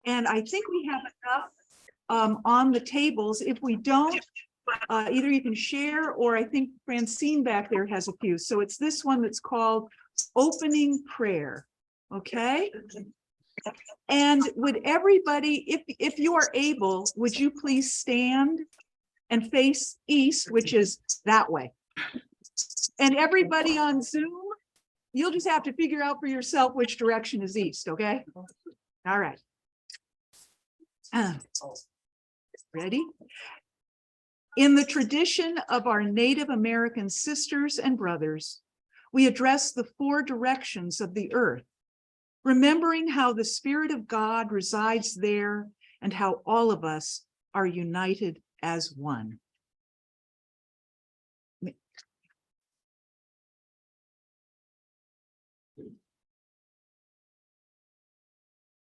And I think we have enough on the tables. If we don't, either you can share, or I think Francine back there has a few. So it's this one that's called Opening Prayer. Okay. And would everybody, if you are able, would you please stand and face east, which is that way? And everybody on Zoom, you'll just have to figure out for yourself which direction is east, okay? All right. Ready? In the tradition of our Native American sisters and brothers, we address the four directions of the earth, remembering how the Spirit of God resides there and how all of us are united as one.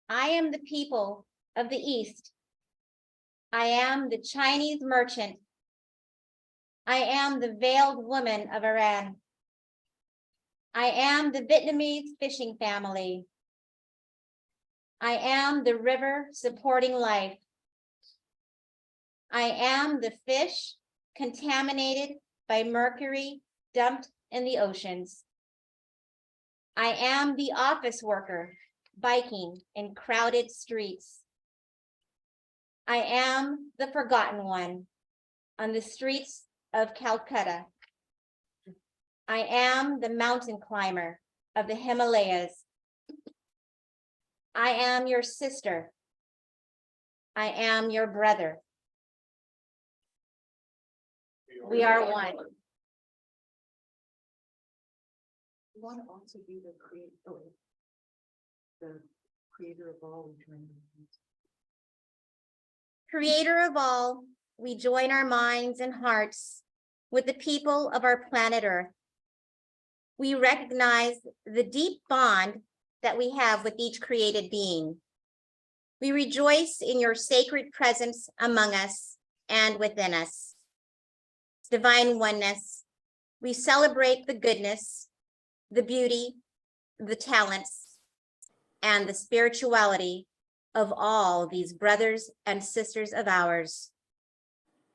I am the people of the East. I am the Chinese merchant. I am the veiled woman of Iran. I am the Vietnamese fishing family. I am the river supporting life. I am the fish contaminated by mercury dumped in the oceans. I am the office worker biking in crowded streets. I am the forgotten one on the streets of Calcutta. I am the mountain climber of the Himalayas. I am your sister. I am your brother. We are one. You want to also be the creator of all. Creator of all, we join our minds and hearts with the people of our planet Earth. We recognize the deep bond that we have with each created being. We rejoice in your sacred presence among us and within us. Divine oneness, we celebrate the goodness, the beauty, the talents, and the spirituality of all these brothers and sisters of ours.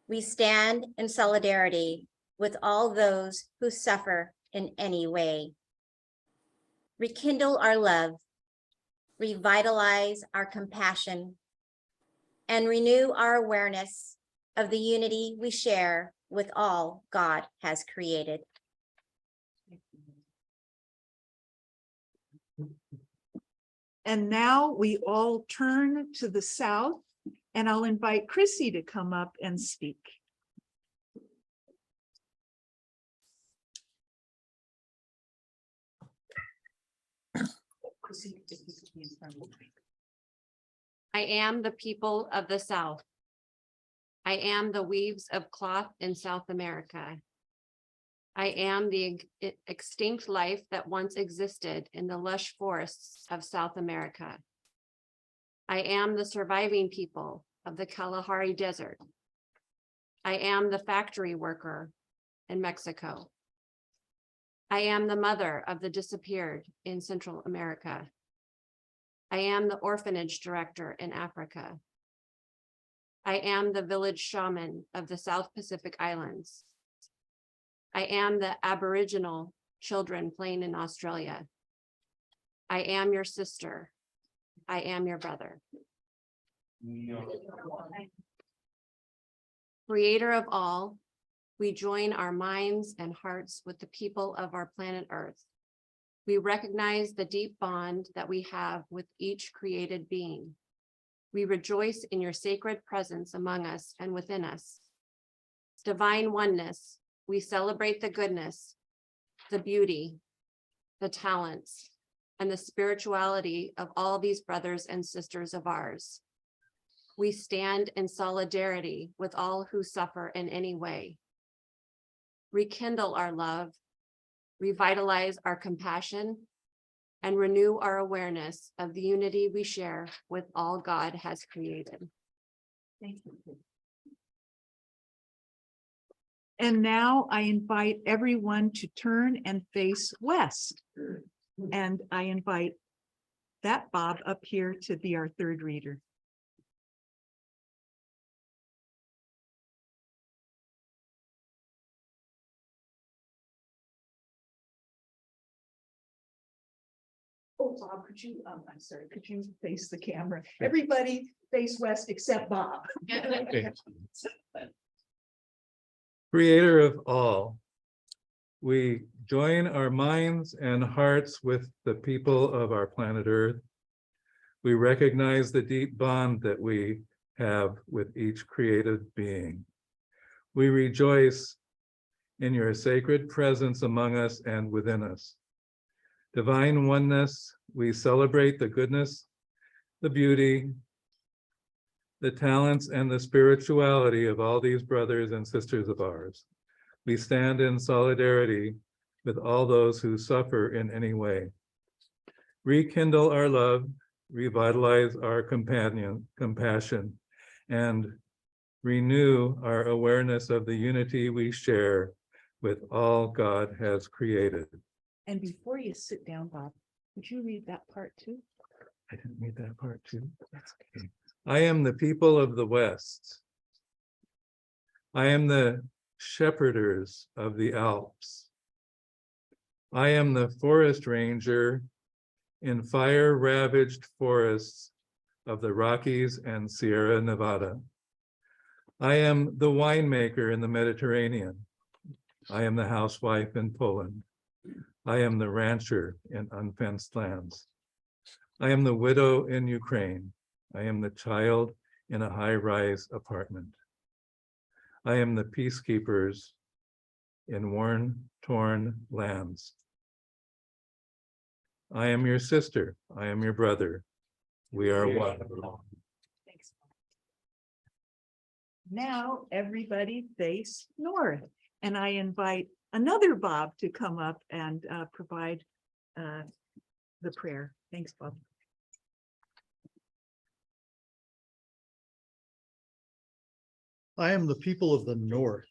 We stand in solidarity with all those who suffer in any way. Rekindle our love, revitalize our compassion, and renew our awareness of the unity we share with all God has created. And now we all turn to the south, and I'll invite Chrissy to come up and speak. I am the people of the South. I am the weaves of cloth in South America. I am the extinct life that once existed in the lush forests of South America. I am the surviving people of the Kalahari Desert. I am the factory worker in Mexico. I am the mother of the disappeared in Central America. I am the orphanage director in Africa. I am the village shaman of the South Pacific Islands. I am the Aboriginal children playing in Australia. I am your sister. I am your brother. Creator of all, we join our minds and hearts with the people of our planet Earth. We recognize the deep bond that we have with each created being. We rejoice in your sacred presence among us and within us. Divine oneness, we celebrate the goodness, the beauty, the talents, and the spirituality of all these brothers and sisters of ours. We stand in solidarity with all who suffer in any way. Rekindle our love, revitalize our compassion, and renew our awareness of the unity we share with all God has created. Thank you. And now I invite everyone to turn and face west. And I invite that Bob up here to be our third reader. Oh, Bob, could you, I'm sorry, could you face the camera? Everybody face west except Bob. Okay. Creator of all, we join our minds and hearts with the people of our planet Earth. We recognize the deep bond that we have with each created being. We rejoice in your sacred presence among us and within us. Divine oneness, we celebrate the goodness, the beauty, the talents, and the spirituality of all these brothers and sisters of ours. We stand in solidarity with all those who suffer in any way. Rekindle our love, revitalize our compassion, and renew our awareness of the unity we share with all God has created. And before you sit down, Bob, would you read that part too? I didn't read that part too. Okay. I am the people of the West. I am the shepherders of the Alps. I am the forest ranger in fire-ravaged forests of the Rockies and Sierra Nevada. I am the winemaker in the Mediterranean. I am the housewife in Poland. I am the rancher in unfenced lands. I am the widow in Ukraine. I am the child in a high-rise apartment. I am the peacekeepers in worn, torn lands. I am your sister. I am your brother. We are one. Thanks. Now, everybody face north, and I invite another Bob to come up and provide the prayer. Thanks, Bob. I am the people of the North.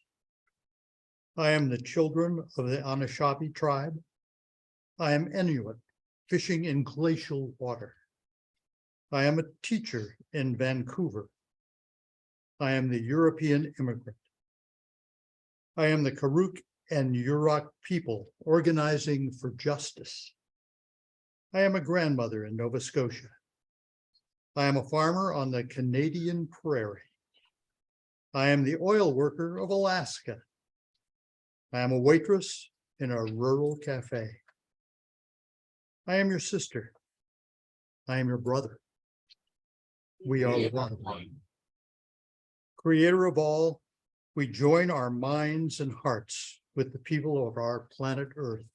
I am the children of the Anishinaabe tribe. I am Inuit, fishing in glacial water. I am a teacher in Vancouver. I am the European immigrant. I am the Karuk and Yurok people organizing for justice. I am a grandmother in Nova Scotia. I am a farmer on the Canadian prairie. I am the oil worker of Alaska. I am a waitress in a rural cafe. I am your sister. I am your brother. We are one. Creator of all, we join our minds and hearts with the people of our planet Earth.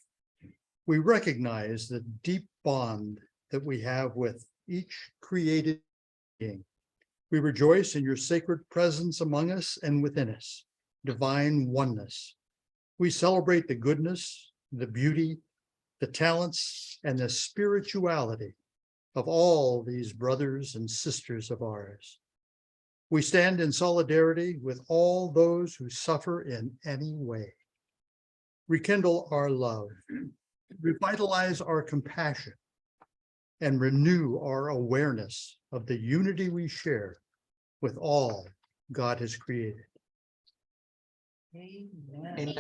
We recognize the deep bond that we have with each created being. We rejoice in your sacred presence among us and within us, divine oneness. We celebrate the goodness, the beauty, the talents, and the spirituality of all these brothers and sisters of ours. We stand in solidarity with all those who suffer in any way. Rekindle our love, revitalize our compassion, and renew our awareness of the unity we share with all God has created. Amen.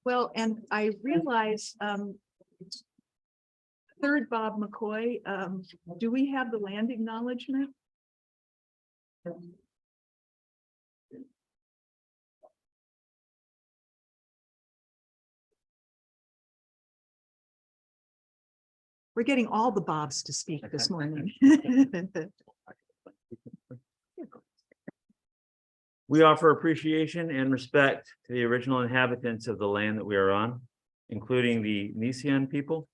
Well, and I realize, third Bob McCoy, do we have the land acknowledgement? We're getting all the Bobs to speak this morning. We offer appreciation and respect to the original inhabitants of the land that we are on, including the Nisian people,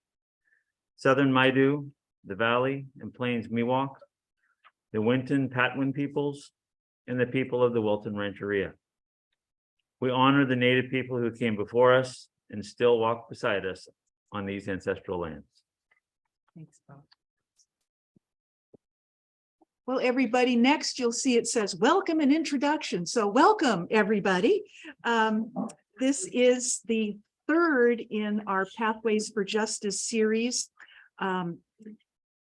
Southern Maidu, the Valley and Plains Miwok, the Winton Patwin peoples, and the people of the Wilton Rancheria. We honor the Native people who came before us and still walk beside us on these ancestral lands. Thanks, Bob. Well, everybody, next you'll see it says welcome and introduction. So welcome, everybody. This is the third in our Pathways for Justice series on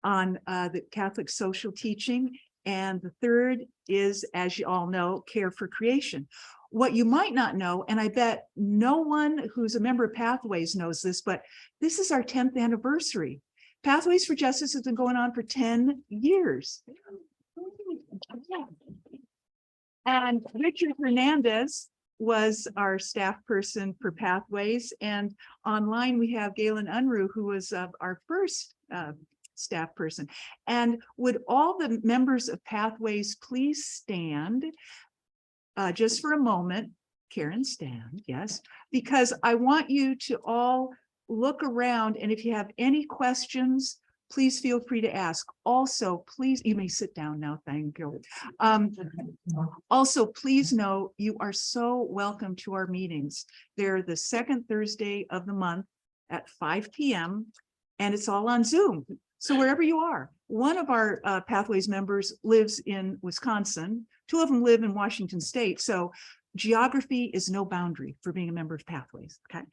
the Catholic social teaching. And the third is, as you all know, Care for Creation. What you might not know, and I bet no one who's a member of Pathways knows this, but this is our 10th anniversary. Pathways for Justice has been going on for 10 years. And Richard Hernandez was our staff person for Pathways. And online we have Galen Unruh, who was our first staff person. And would all the members of Pathways please stand just for a moment? Karen, stand, yes, because I want you to all look around, and if you have any questions, please feel free to ask. Also, please, you may sit down now, thank you. Also, please know you are so welcome to our meetings. They're the second Thursday of the month at 5 p.m. and it's all on Zoom. So wherever you are, one of our Pathways members lives in Wisconsin. Two of them live in Washington State. So geography is no boundary for being a member of Pathways, okay?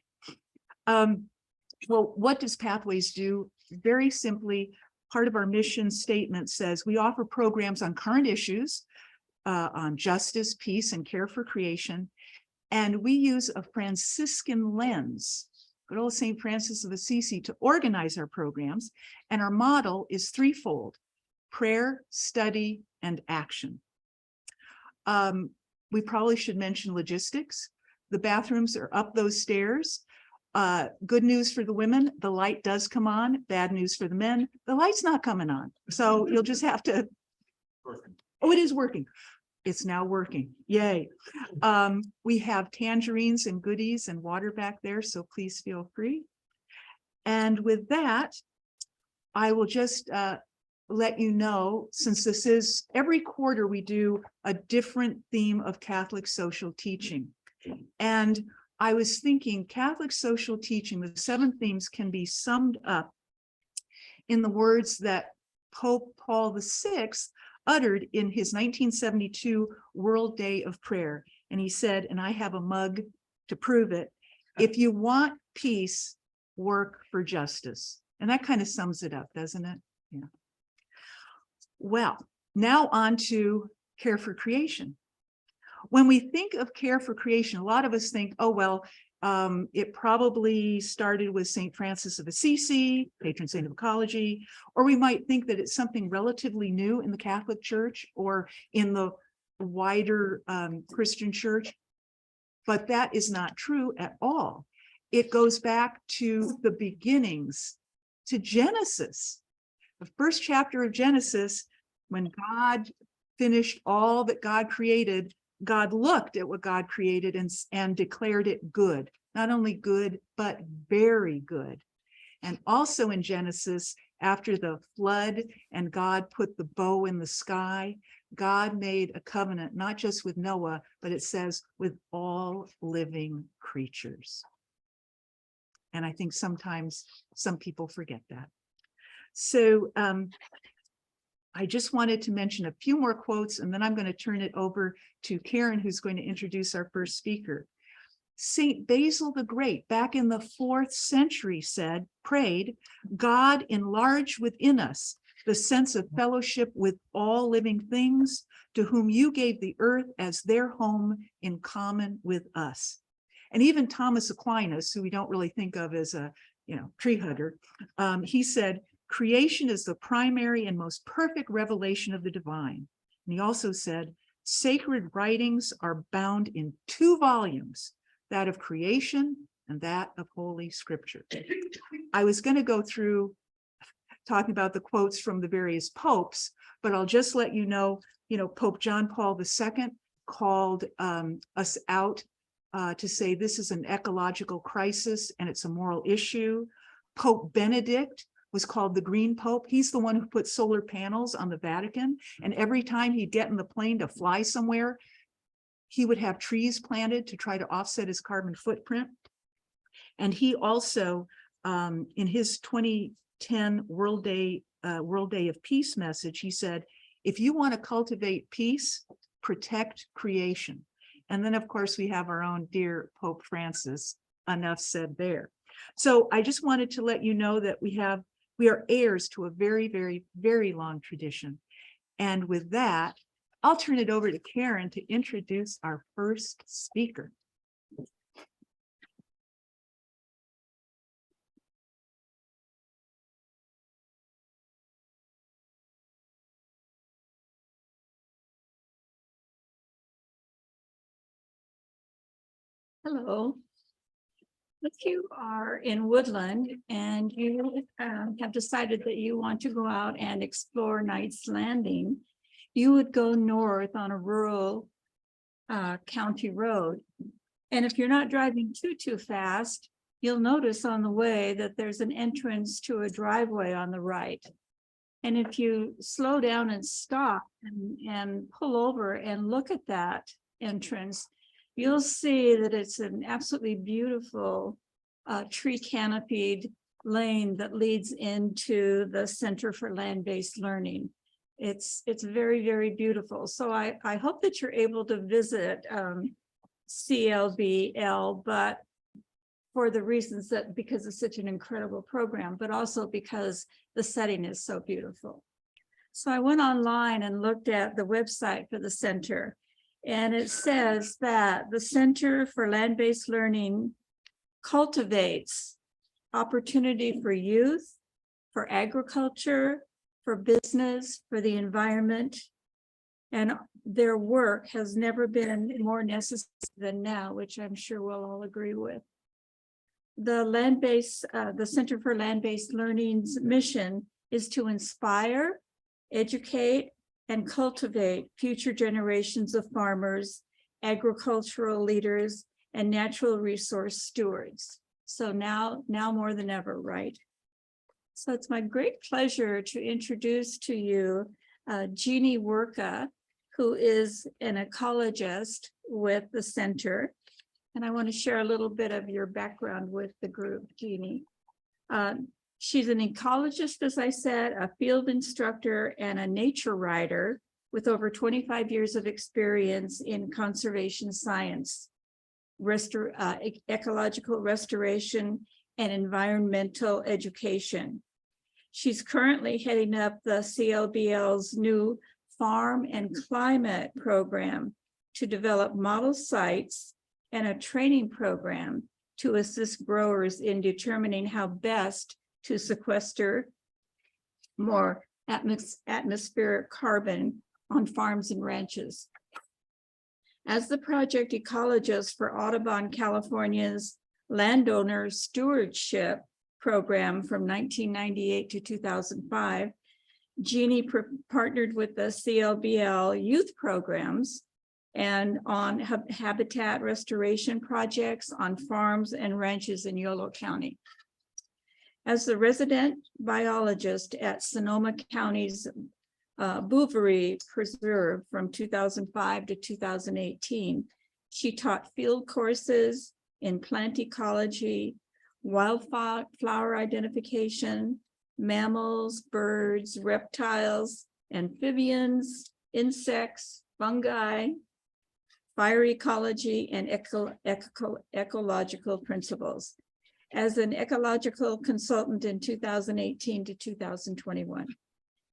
Well, what does Pathways do? Very simply, part of our mission statement says we offer programs on current issues, on justice, peace, and care for creation. And we use a Franciscan lens, good old St. Francis of Assisi, to organize our programs. And our model is threefold: prayer, study, and action. We probably should mention logistics. The bathrooms are up those stairs. Good news for the women, the light does come on. Bad news for the men, the light's not coming on. So you'll just have to, oh, it is working. It's now working, yay. We have tangerines and goodies and water back there, so please feel free. And with that, I will just let you know, since this is every quarter, we do a different theme of Catholic social teaching. And I was thinking Catholic social teaching, the 7 themes can be summed up in the words that Pope Paul VI uttered in his 1972 World Day of Prayer. And he said, and I have a mug to prove it, if you want peace, work for justice. And that kind of sums it up, doesn't it? Yeah. Well, now on to Care for Creation. When we think of Care for Creation, a lot of us think, oh, well, it probably started with St. Francis of Assisi, patron saint of ecology, or we might think that it's something relatively new in the Catholic Church or in the wider Christian Church. But that is not true at all. It goes back to the beginnings, to Genesis. The first chapter of Genesis, when God finished all that God created, God looked at what God created and declared it good. Not only good, but very good. And also in Genesis, after the flood and God put the bow in the sky, God made a covenant, not just with Noah, but it says with all living creatures. And I think sometimes some people forget that. So I just wanted to mention a few more quotes, and then I'm going to turn it over to Karen, who's going to introduce our first speaker. Saint Basil the Great, back in the 4th century, prayed, God enlarge within us the sense of fellowship with all living things, to whom you gave the earth as their home in common with us. And even Thomas Aquinas, who we don't really think of as a tree hugger, he said, creation is the primary and most perfect revelation of the divine. And he also said, sacred writings are bound in 2 volumes, that of creation and that of Holy Scripture. I was going to go through talking about the quotes from the various popes, but I'll just let you know, Pope John Paul II called us out to say this is an ecological crisis and it's a moral issue. Pope Benedict was called the Green Pope. He's the one who put solar panels on the Vatican. And every time he'd get in the plane to fly somewhere, he would have trees planted to try to offset his carbon footprint. And he also, in his 2010 World Day of Peace message, he said, if you want to cultivate peace, protect creation. And then, of course, we have our own dear Pope Francis. Enough said there. So I just wanted to let you know that we are heirs to a very, very, very long tradition. And with that, I'll turn it over to Karen to introduce our first speaker. Hello. If you are in Woodland and you have decided that you want to go out and explore Knight's Landing, you would go north on a rural county road. And if you're not driving too fast, you'll notice on the way that there's an entrance to a driveway on the right. And if you slow down and stop and pull over and look at that entrance, you'll see that it's an absolutely beautiful tree canopied lane that leads into the Center for Land-Based Learning. It's very, very beautiful. So I hope that you're able to visit CLBL, but for the reasons that because it's such an incredible program, but also because the setting is so beautiful. So I went online and looked at the website for the center. And it says that the Center for Land-Based Learning cultivates opportunity for youth, for agriculture, for business, for the environment. And their work has never been more necessary than now, which I'm sure we'll all agree with. The Center for Land-Based Learning's mission is to inspire, educate, and cultivate future generations of farmers, agricultural leaders, and natural resource stewards. So now more than ever, right? So it's my great pleasure to introduce to you Jeanne Wirka, who is an ecologist with the center. And I want to share a little bit of your background with the group, Jeanne. She's an ecologist, as I said, a field instructor and a nature writer with over 25 years of experience in conservation science, ecological restoration, and environmental education. She's currently heading up the CLBL's new Farm and Climate program to develop model sites and a training program to assist growers in determining how best to sequester more atmospheric carbon on farms and ranches. As the project ecologist for Audubon, California's landowner stewardship program from 1998 to 2005, Jeanne partnered with the CLBL youth programs and on habitat restoration projects on farms and ranches in Yolo County. As the resident biologist at Sonoma County's Bouverie Preserve from 2005 to 2018, she taught field courses in plant ecology, wildflower identification, mammals, birds, reptiles, amphibians, insects, fungi, fire ecology, and ecological principles. As an ecological consultant in 2018 to 2021.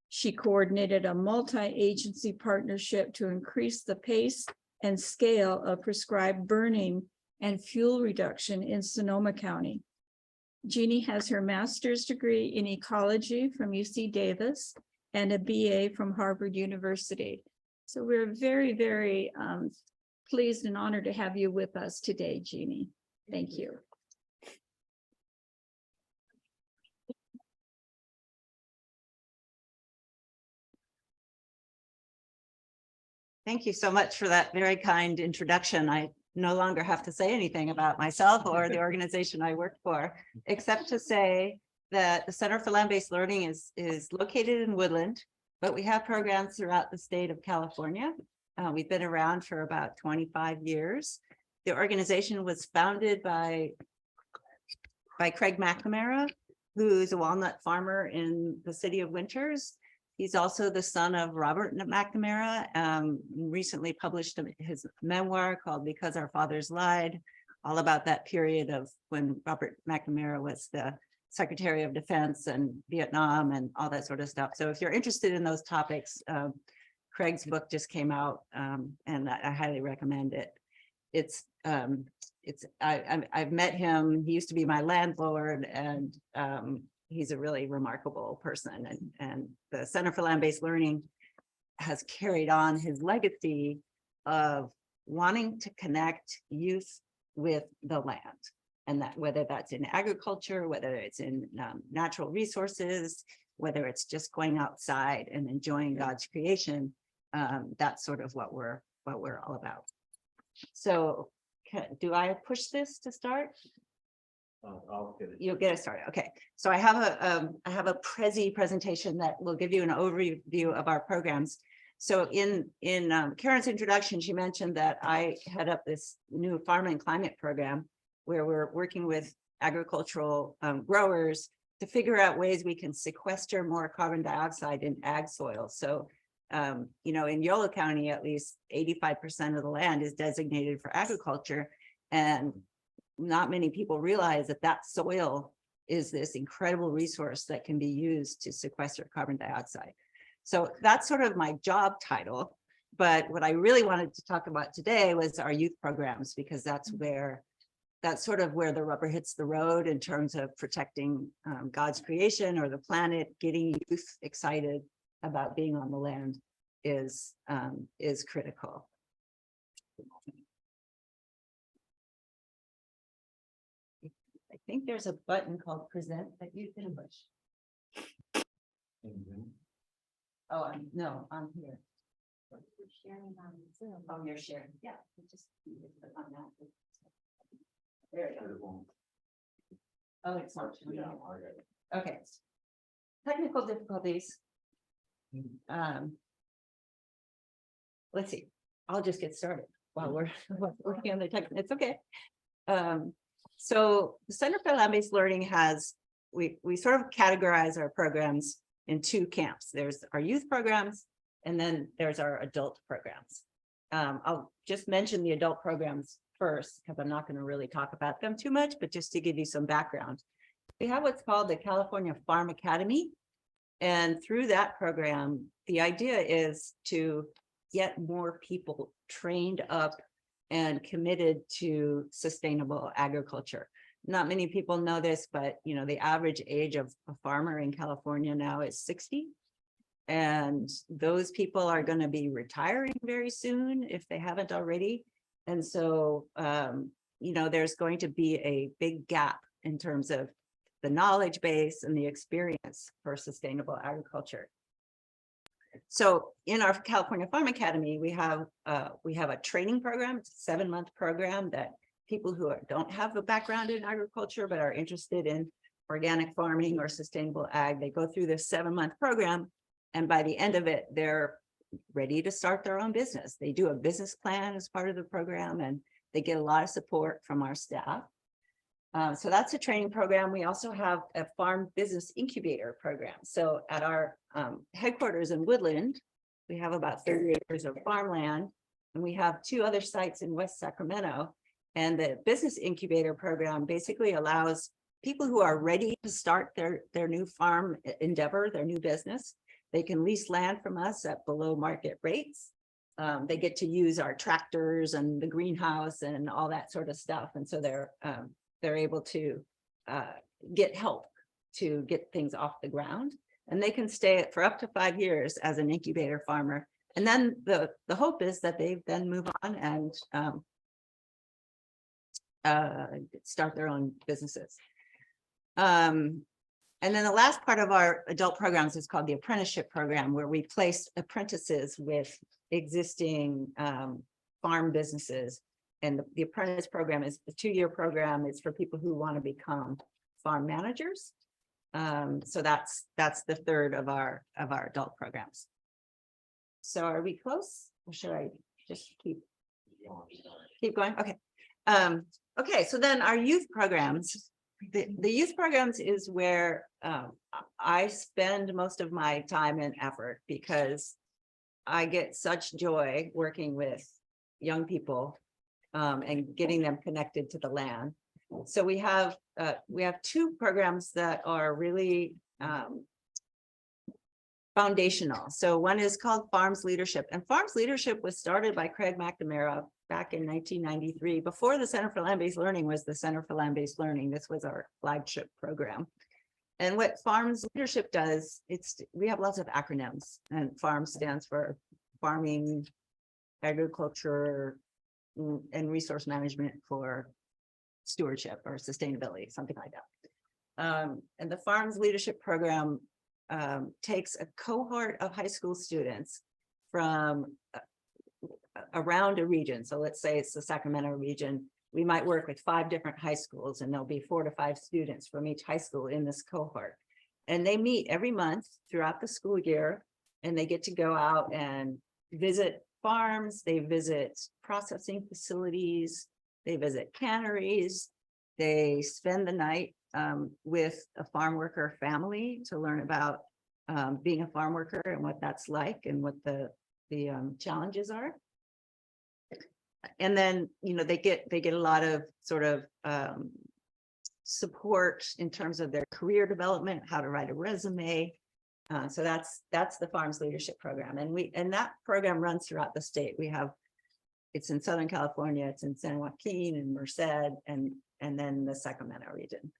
She coordinated a multi-agency partnership to increase the pace and scale of prescribed burning and fuel reduction in Sonoma County. Jeanne has her master's degree in ecology from UC Davis and a BA from Harvard University. So we're very, very pleased and honored to have you with us today, Jeanne. Thank you. Thank you so much for that very kind introduction. I no longer have to say anything about myself or the organization I work for, except to say that the Center for Land-Based Learning is located in Woodland, but we have programs throughout the state of California. We've been around for about 25 years. The organization was founded by Craig McNamara, who's a walnut farmer in the city of Winters. He's also the son of Robert McNamara, recently published his memoir called Because Our Fathers Lied, all about that period of when Robert McNamara was the Secretary of Defense and Vietnam and all that sort of stuff. So if you're interested in those topics, Craig's book just came out, and I highly recommend it. I've met him. He used to be my landlord, and he's a really remarkable person. And the Center for Land-Based Learning has carried on his legacy of wanting to connect youth with the land. And that whether that's in agriculture, whether it's in natural resources, whether it's just going outside and enjoying God's creation, that's sort of what we're all about. So do I push this to start? I'll get it. You'll get it started. Okay. So I have a Prezi presentation that will give you an overview of our programs. So in Karen's introduction, she mentioned that I head up this new farm and climate program where we're working with agricultural growers to figure out ways we can sequester more carbon dioxide in ag soil. So, you know, in Yolo County, at least 85% of the land is designated for agriculture. And not many people realize that that soil is this incredible resource that can be used to sequester carbon dioxide. So that's sort of my job title. But what I really wanted to talk about today was our youth programs, because that's sort of where the rubber hits the road in terms of protecting God's creation or the planet. Getting youth excited about being on the land is critical. I think there's a button called present that you can push. Oh, no, I'm here. Oh, you're sharing. Yeah. Just on that. There you go. Oh, it's not. Okay. Technical difficulties. Let's see. I'll just get started while we're working on the tech. It's okay. So the Center for Land-Based Learning has, we sort of categorize our programs in two camps. There's our youth programs, and then there's our adult programs. I'll just mention the adult programs first, because I'm not going to really talk about them too much, but just to give you some background. We have what's called the California Farm Academy. And through that program, the idea is to get more people trained up and committed to sustainable agriculture. Not many people know this, but you know, the average age of a farmer in California now is 60. And those people are going to be retiring very soon if they haven't already. And so, you know, there's going to be a big gap in terms of the knowledge base and the experience for sustainable agriculture. So in our California Farm Academy, we have a training program. It's a 7-month program that people who don't have a background in agriculture but are interested in organic farming or sustainable ag, they go through this 7-month program, and by the end of it, they're ready to start their own business. They do a business plan as part of the program, and they get a lot of support from our staff. So that's a training program. We also have a farm business incubator program. So at our headquarters in Woodland, we have about 30 acres of farmland, and we have 2 other sites in West Sacramento. And the business incubator program basically allows people who are ready to start their new farm endeavor, their new business. They can lease land from us at below market rates. They get to use our tractors and the greenhouse and all that sort of stuff. And so they're able to get help to get things off the ground, and they can stay for up to 5 years as an incubator farmer. And then the hope is that they then move on and start their own businesses. And then the last part of our adult programs is called the apprenticeship program, where we place apprentices with existing farm businesses. And the apprentice program is a 2-year program. It's for people who want to become farm managers. So that's the third of our adult programs. So are we close, or should I just keep going? Okay. Okay. So then our youth programs, the youth programs is where I spend most of my time and effort because I get such joy working with young people and getting them connected to the land. So we have two programs that are really foundational. So one is called Farms Leadership, and Farms Leadership was started by Craig McNamara back in 1993. Before the Center for Land-Based Learning was the Center for Land-Based Learning. This was our flagship program. And what Farms Leadership does, we have lots of acronyms, and FARMS stands for farming, agriculture, and resource management for stewardship or sustainability, something like that. And the Farms Leadership Program takes a cohort of high school students from around a region. So let's say it's the Sacramento region. We might work with 5 different high schools, and there'll be 4 to 5 students from each high school in this cohort. And they meet every month throughout the school year, and they get to go out and visit farms, they visit processing facilities, they visit canneries, they spend the night with a farm worker family to learn about being a farm worker and what that's like and what the challenges are. And then, you know, they get a lot of sort of support in terms of their career development, how to write a resume. So that's the Farms Leadership Program. And that program runs throughout the state. It's in Southern California, it's in San Joaquin and Merced, and then the Sacramento region.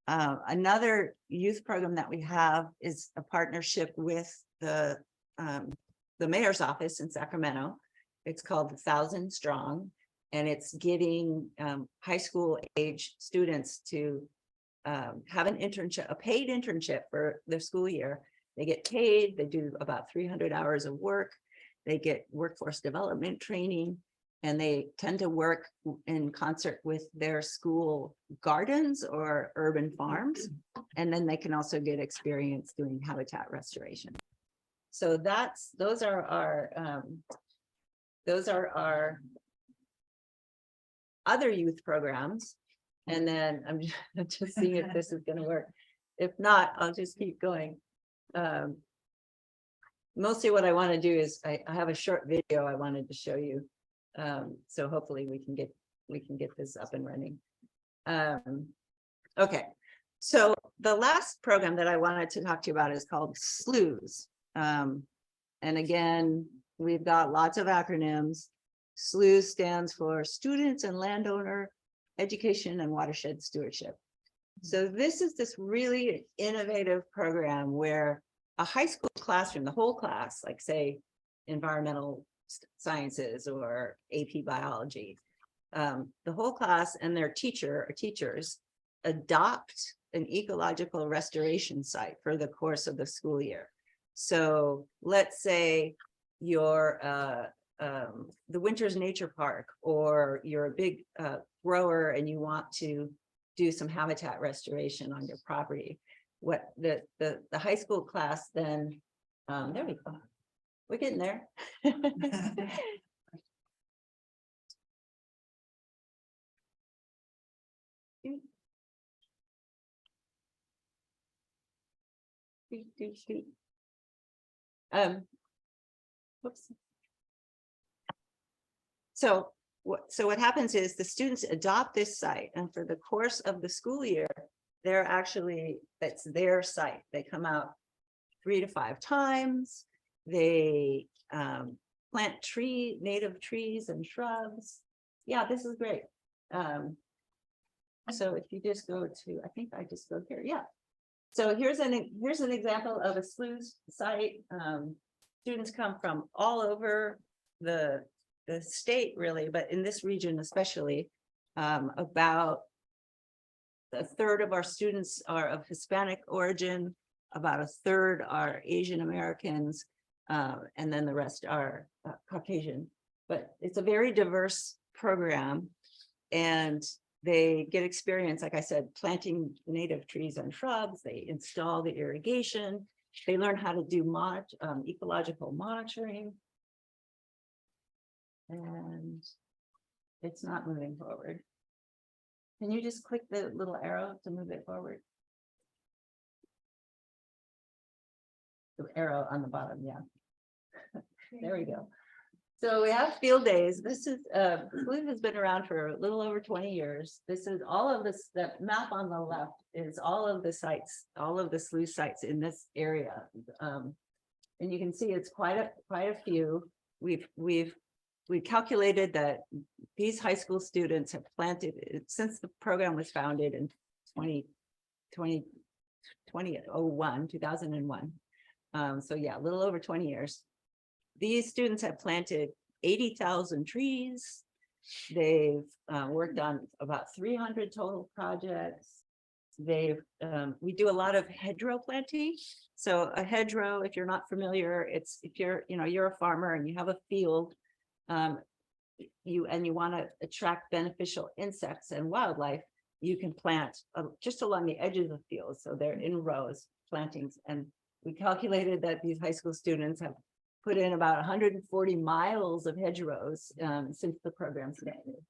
Another youth program that we have is a partnership with the mayor's office in Sacramento. It's called 1,000 Strong, and it's getting high school age students to have an internship, a paid internship for their school year. They get paid, they do about 300 hours of work, they get workforce development training, and they tend to work in concert with their school gardens or urban farms. And then they can also get experience doing habitat restoration. So those are our other youth programs. And then I'm just seeing if this is going to work. If not, I'll just keep going. Mostly what I want to do is I have a short video I wanted to show you. So hopefully we can get this up and running. Okay, so the last program that I wanted to talk to you about is called SLUES. And again, we've got lots of acronyms. SLUES stands for Students and Landowner Education and Watershed Stewardship. So this is this really innovative program where a high school classroom, the whole class, like say environmental sciences or AP biology, the whole class and their teacher or teachers adopt an ecological restoration site for the course of the school year. So let's say you're the Winters Nature Park, or you're a big grower and you want to do some habitat restoration on your property. What the high school class then, there we go. We're getting there. Whoops. So what happens is the students adopt this site, and for the course of the school year, it's their site. They come out 3 to 5 times. They plant native trees and shrubs. Yeah, this is great. So if you just go to, I think I just go here. Yeah. So here's an example of a SLUES site. Students come from all over the state, really, but in this region especially. About a third of our students are of Hispanic origin, about a third are Asian Americans, and then the rest are Caucasian. But it's a very diverse program, and they get experience, like I said, planting native trees and shrubs. They install the irrigation. They learn how to do ecological monitoring. And it's not moving forward. Can you just click the little arrow to move it forward? The arrow on the bottom, yeah. There we go. So we have field days. This is, Woodland has been around for a little over 20 years. This is all of this, that map on the left is all of the sites, all of the sluice sites in this area. And you can see it's quite a few. We calculated that these high school students have planted since the program was founded in 2001. So yeah, a little over 20 years. These students have planted 80,000 trees. They've worked on about 300 total projects. We do a lot of hedgerow planting. So a hedgerow, if you're not familiar, it's if you're a farmer and you have a field, you want to attract beneficial insects and wildlife, you can plant just along the edges of the field. So they're in rows, plantings. And we calculated that these high school students have put in about 140 miles of hedgerows since the program started.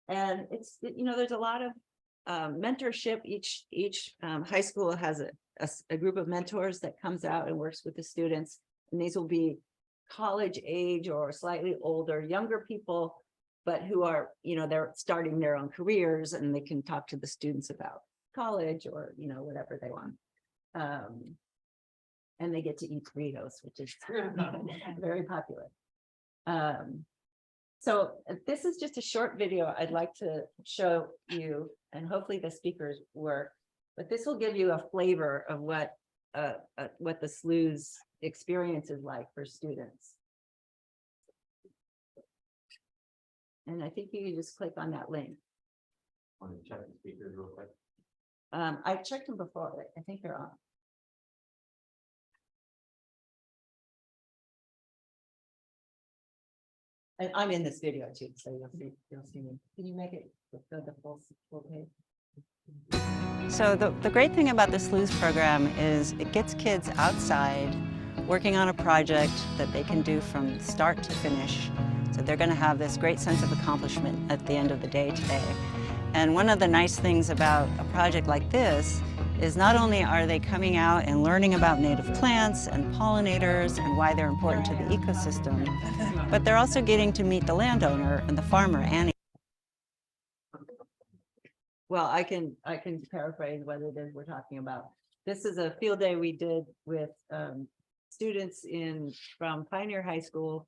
And it's, there's a lot of mentorship. Each high school has a group of mentors that comes out and works with the students. And these will be college age or slightly older, younger people, but who are, they're starting their own careers and they can talk to the students about college or, whatever they want. And they get to eat burritos, which is very popular. So this is just a short video I'd like to show you, and hopefully the speakers work, but this will give you a flavor of what the SLU's experience is like for students. And I think you can just click on that link. Want to check the speakers real quick? I checked them before. I think they're on. And I'm in this video too, so you'll see me. Can you make it the full page? So the great thing about the SLU's program is it gets kids outside working on a project that they can do from start to finish. So they're going to have this great sense of accomplishment at the end of the day today. And one of the nice things about a project like this is not only are they coming out and learning about native plants and pollinators and why they're important to the ecosystem, but they're also getting to meet the landowner and the farmer, Annie. Well, I can paraphrase what it is we're talking about. This is a field day we did with students from Pioneer High School.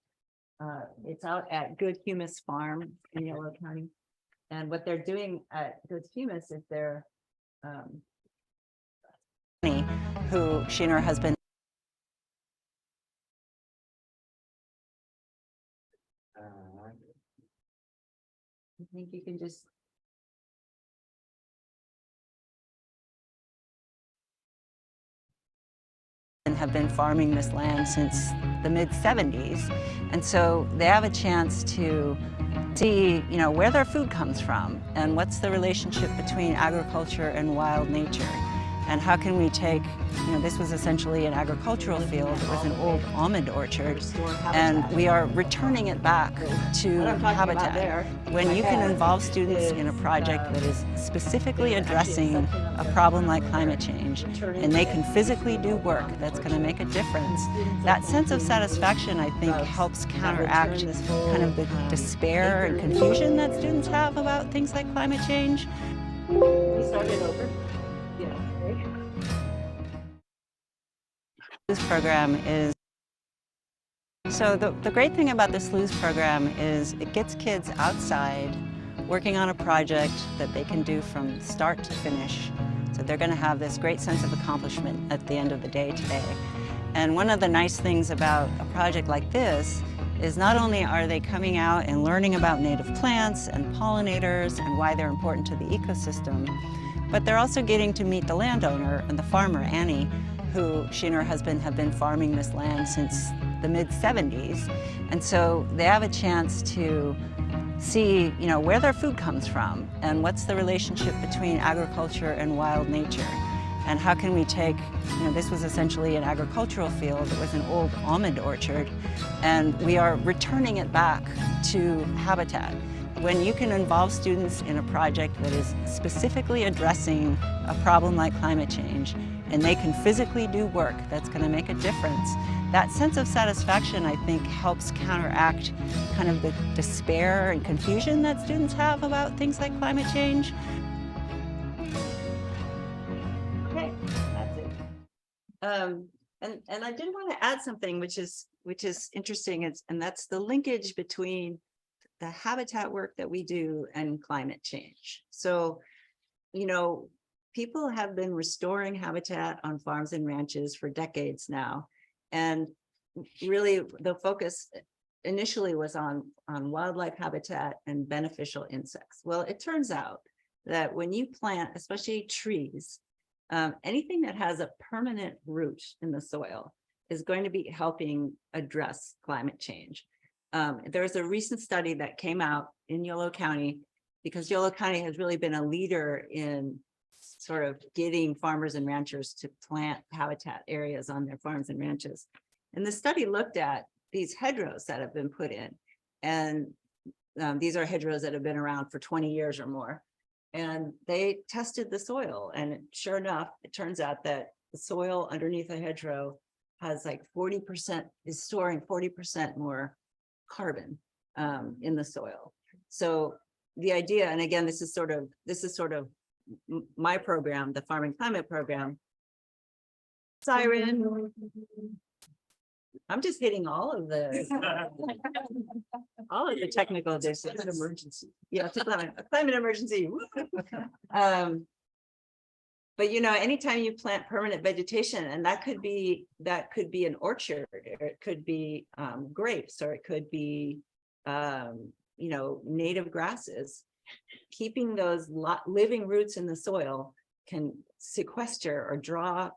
It's out at Good Humus Farm in Yolo County. And what they're doing at Good Humus is they're who she and her husband. I think you can just. And have been farming this land since the mid-70s. And so they have a chance to see, where their food comes from and what's the relationship between agriculture and wild nature. And how can we take, this was essentially an agricultural field. It was an old almond orchard, and we are returning it back to habitat. When you can involve students in a project that is specifically addressing a problem like climate change, and they can physically do work that's going to make a difference, that sense of satisfaction, I think, helps counteract kind of the despair and confusion that students have about things like climate change. We started over. This program is, so the great thing about the SLU's program is it gets kids outside working on a project that they can do from start to finish. So they're going to have this great sense of accomplishment at the end of the day today. And one of the nice things about a project like this is not only are they coming out and learning about native plants and pollinators and why they're important to the ecosystem, but they're also getting to meet the landowner and the farmer, Annie, who she and her husband have been farming this land since the mid-70s. And so they have a chance to see, where their food comes from and what's the relationship between agriculture and wild nature. And how can we take, this was essentially an agricultural field. It was an old almond orchard, and we are returning it back to habitat. when you can involve students in a project that is specifically addressing a problem like climate change, and they can physically do work that's going to make a difference, that sense of satisfaction, I think, helps counteract kind of the despair and confusion that students have about things like climate change. Okay, that's it. And I did want to add something which is interesting, and that's the linkage between the habitat work that we do and climate change. So, you know, people have been restoring habitat on farms and ranches for decades now. And really the focus initially was on wildlife habitat and beneficial insects. Well, it turns out that when you plant, especially trees, anything that has a permanent root in the soil is going to be helping address climate change. There's a recent study that came out in Yolo County, because Yolo County has really been a leader in sort of getting farmers and ranchers to plant habitat areas on their farms and ranches. And the study looked at these hedgerows that have been put in. And these are hedgerows that have been around for 20 years or more. And they tested the soil. And sure enough, it turns out that the soil underneath a hedgerow has like 40%, is storing 40% more carbon in the soil. So the idea, and again, this is sort of my program, the Farming Climate Program. Siren. I'm just hitting all of the technical dishes. Emergency. Yeah, it's a climate emergency. But you know, anytime you plant permanent vegetation, and that could be an orchard, or it could be grapes, or it could be you know, native grasses, keeping those living roots in the soil can sequester or draw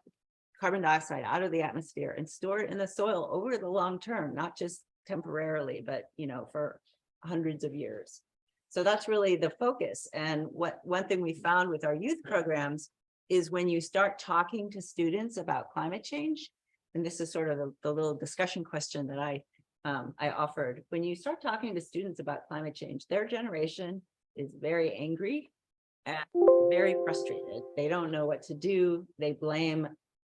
carbon dioxide out of the atmosphere and store it in the soil over the long term, not just temporarily, but you know, for hundreds of years. So that's really the focus. And one thing we found with our youth programs is when you start talking to students about climate change, and this is sort of the little discussion question that I offered. When you start talking to students about climate change, their generation is very angry and very frustrated. They don't know what to do. They blame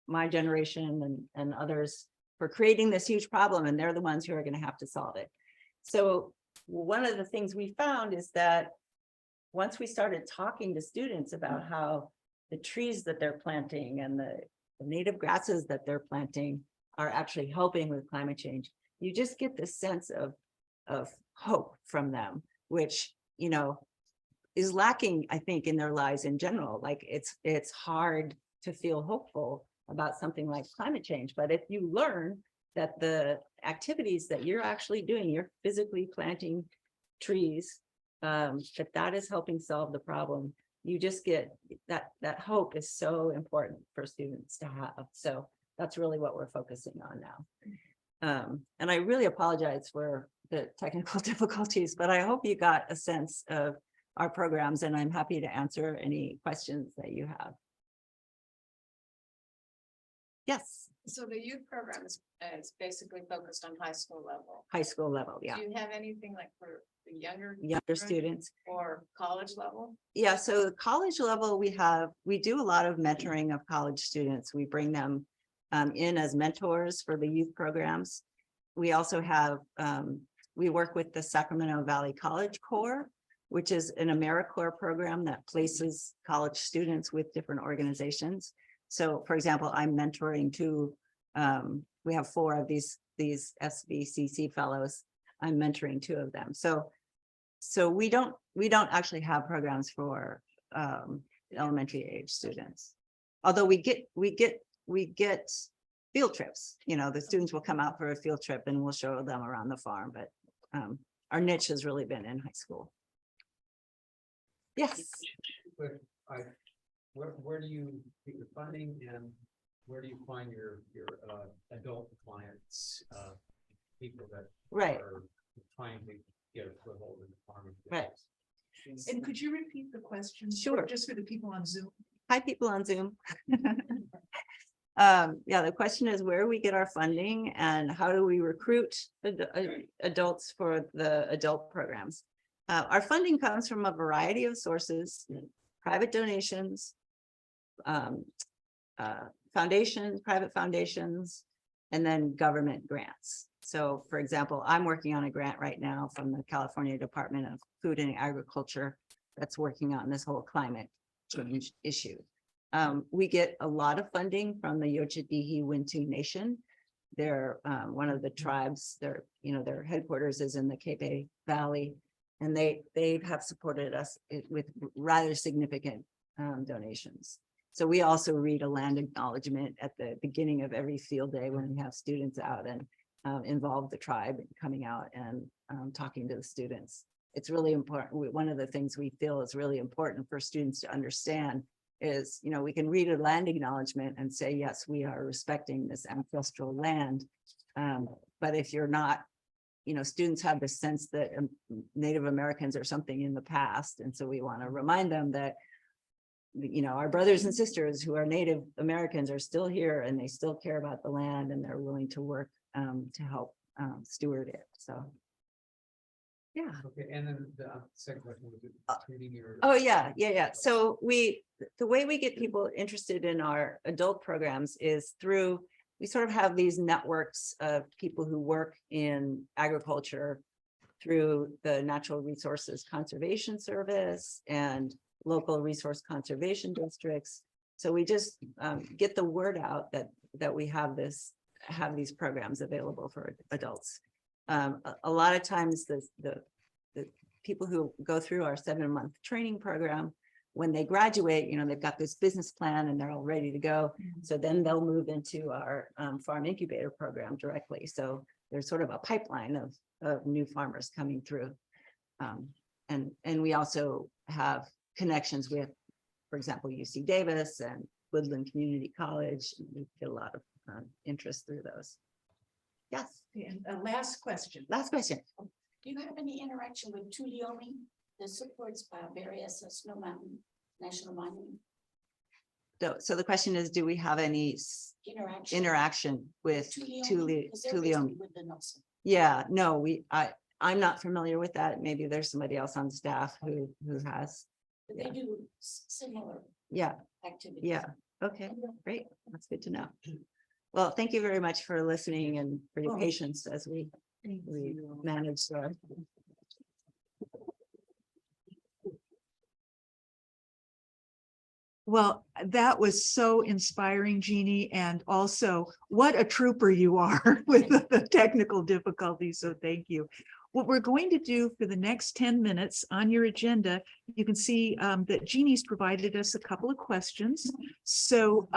my generation and others for creating this huge problem, and they're the ones who are going to have to solve it. So one of the things we found is that once we started talking to students about how the trees that they're planting and the native grasses that they're planting are actually helping with climate change, you just get this sense of hope from them, which, you know, is lacking, I think, in their lives in general. Like it's hard to feel hopeful about something like climate change. But if you learn that the activities that you're actually doing, you're physically planting trees, that is helping solve the problem, you just get that hope is so important for students to have. So that's really what we're focusing on now. And I really apologize for the technical difficulties, but I hope you got a sense of our programs, and I'm happy to answer any questions that you have. Yes. So the youth program is basically focused on high school level. High school level, yeah. Do you have anything like for the younger Students? or college level? Yeah, so college level, we do a lot of mentoring of college students. We bring them in as mentors for the youth programs. We also have, we work with the Sacramento Valley College Corps, which is an AmeriCorps program that places college students with different organizations. So for example, I'm mentoring we have 4 of these SVCC fellows. I'm mentoring 2 of them. So we don't actually have programs for elementary age students. Although we get field trips. You know, the students will come out for a field trip and we'll show them around the farm, but our niche has really been in high school. Yes. Where do you get your funding, and where do you find your adult clients, people that are trying to get a foothold in the farming business? And could you repeat the question? Sure. Just for the people on Zoom. Hi, people on Zoom. Yeah, the question is where we get our funding and how do we recruit adults for the adult programs. Our funding comes from a variety of sources, private donations, foundations, private foundations, and then government grants. So for example, I'm working on a grant right now from the California Department of Food and Agriculture that's working on this whole climate change issue. We get a lot of funding from the Yochadihi Wintu Nation. They're one of the tribes. Their headquarters is in the Cape Valley, and they have supported us with rather significant donations. So we also read a land acknowledgement at the beginning of every field day when we have students out and involve the tribe in coming out and talking to the students. It's really important. One of the things we feel is really important for students to understand is, we can read a land acknowledgement and say, yes, we are respecting this ancestral land. But if you're not, students have the sense that Native Americans are something in the past. And so we want to remind them that, our brothers and sisters who are Native Americans are still here and they still care about the land and they're willing to work to help steward it. So. Yeah. Okay, and then the second question was treating your. Oh, yeah. So the way we get people interested in our adult programs is through, we sort of have these networks of people who work in agriculture through the Natural Resources Conservation Service and local resource conservation districts. So we just get the word out that we have these programs available for adults. A lot of times the people who go through our 7-month training program, when they graduate, they've got this business plan and they're all ready to go. So then they'll move into our farm incubator program directly. So there's sort of a pipeline of new farmers coming through. And we also have connections with, for example, UC Davis and Woodland Community College. We get a lot of interest through those. Yes. And last question. Last question. Do you have any interaction with Tuolumne that supports various Snow Mountain National Monument So the question is, do we have any interaction with Tuolumne? with the Nelson? Yeah, no, I'm not familiar with that. Maybe there's somebody else on staff who has. But they do similar Yeah, activities. yeah. Okay, great. That's good to know. Well, thank you very much for listening and for your patience as we manage. Well, that was so inspiring, Jeannie, and also what a trooper you are with the technical difficulties. So thank you. What we're going to do for the next 10 minutes on your agenda, you can see that Jeannie's provided us a couple of questions. So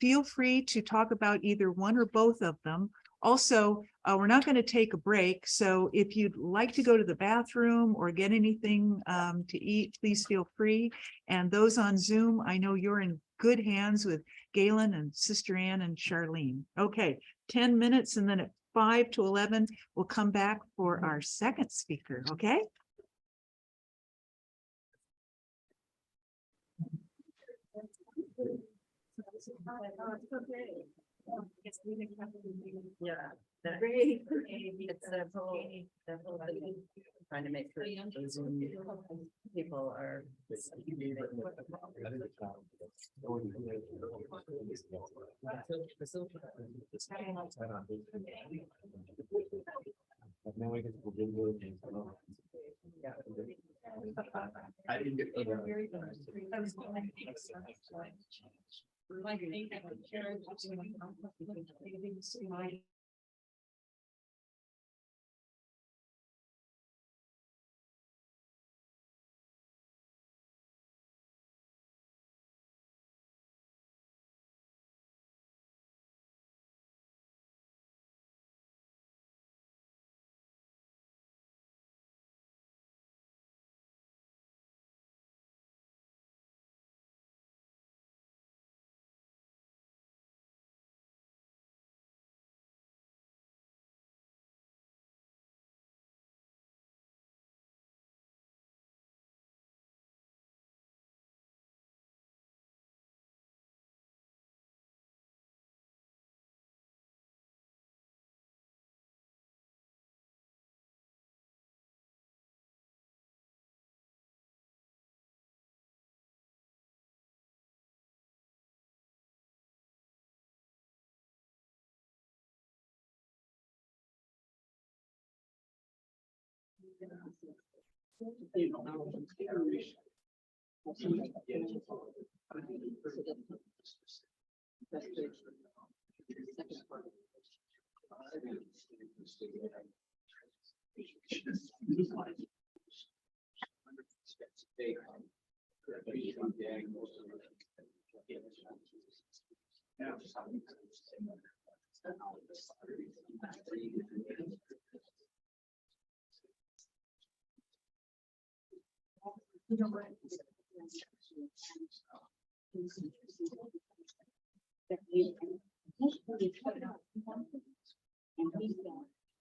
feel free to talk about either one or both of them. Also, we're not going to take a break. So if you'd like to go to the bathroom or get anything to eat, please feel free. And those on Zoom, I know you're in good hands with Galen and Sister Ann and Charlene. Okay, 10 minutes, and then at 5 to 11, we'll come back for our second speaker, okay? Yeah. Great. It's the whole trying to make sure the Zoom people are. I didn't get.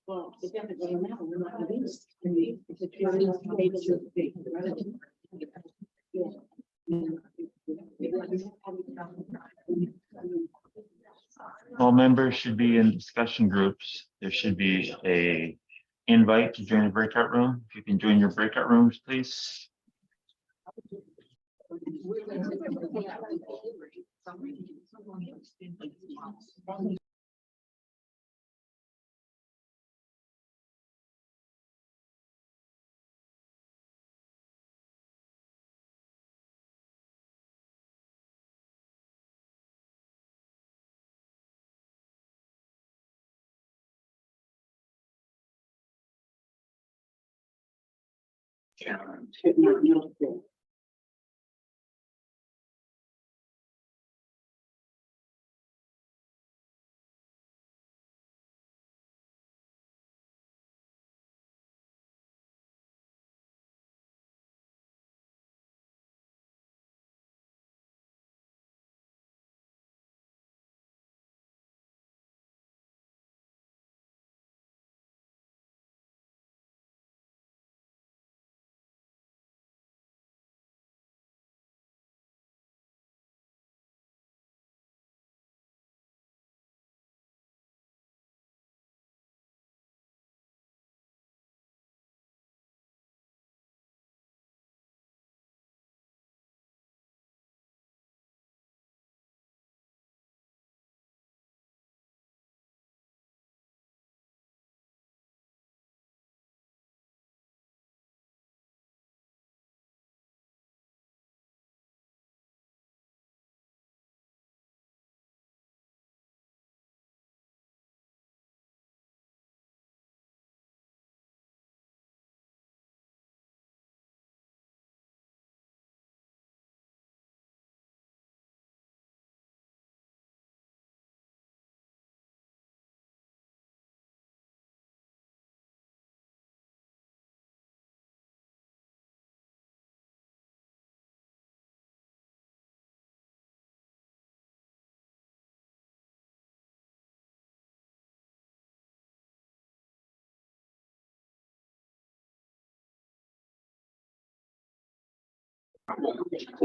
Well, it's definitely now, we're not doing this. All members should be in discussion groups. There should be a invite to join the breakout room. If you can join your breakout rooms, please.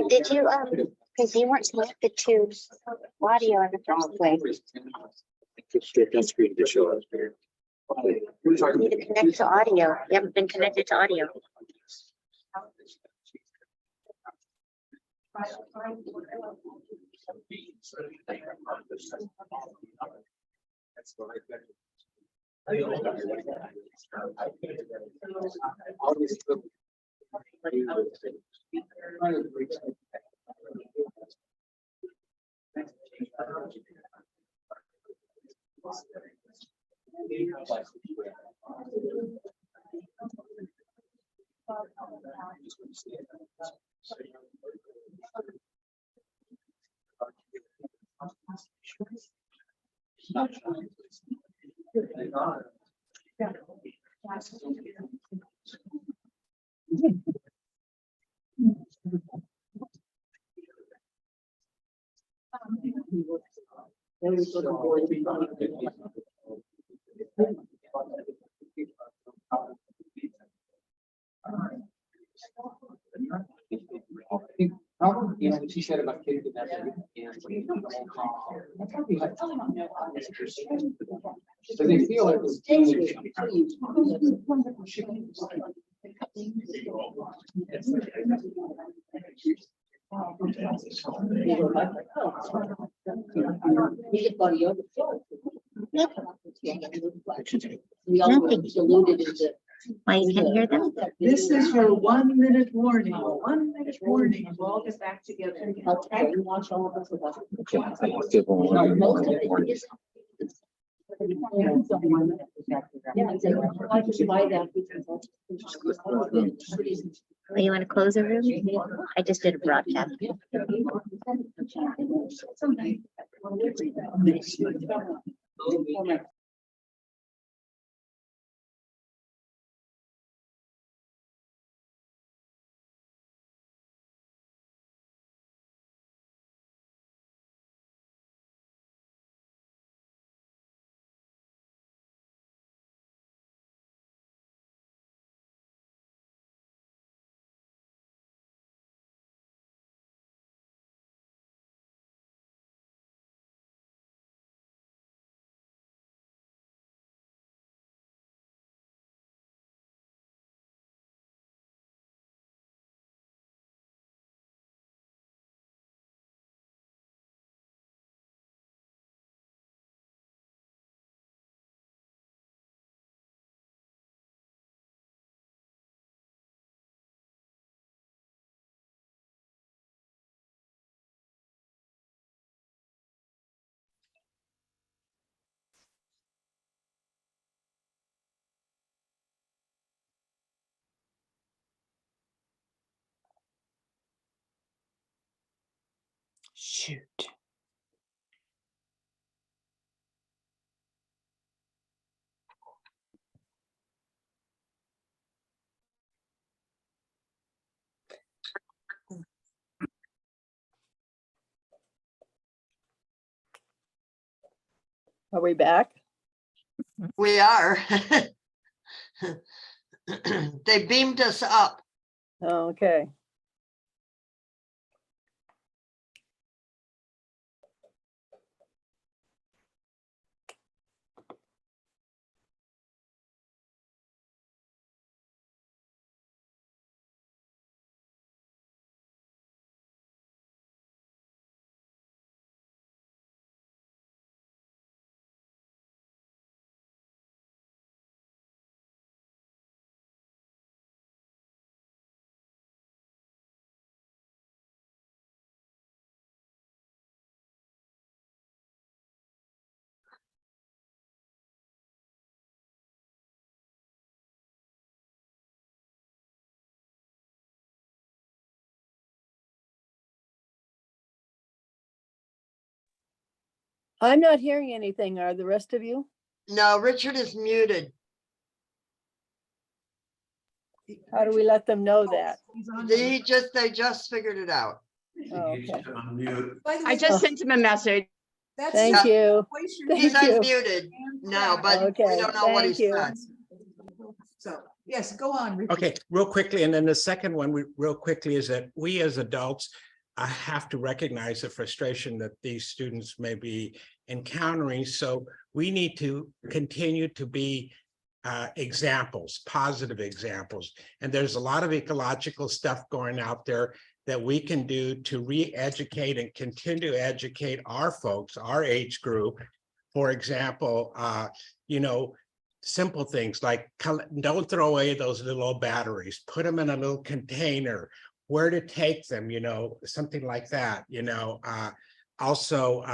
Did you, because you weren't connected to audio in the first place. You need to connect to audio. You haven't been connected to audio. You know, what she said about kids and that. So they feel like it's Nothing. Diluted into Why you can't hear them? This is your 1 minute warning, 1 minute warning. We'll all get back together. Okay. Oh, you want to close the room? I just did a broadcast. Shoot. Are we back? We are. They beamed us up. Okay. I'm not hearing anything. Are the rest of you? No, Richard is muted. How do we let them know that? They just figured it out. Oh, okay. I just sent him a message. Thank you. He's Thank you. unmuted now, but we Okay, don't know what he thank you. said. So, yes, go on. Richard. Okay, real quickly, and then the second one, real quickly, is that we as adults have to recognize the frustration that these students may be encountering. So we need to continue to be examples, positive examples. And there's a lot of ecological stuff going out there that we can do to re-educate and continue to educate our folks, our age group. For example, you know, simple things like don't throw away those little old batteries, put them in a little container, where to take them, you know, something like that, you know. Also,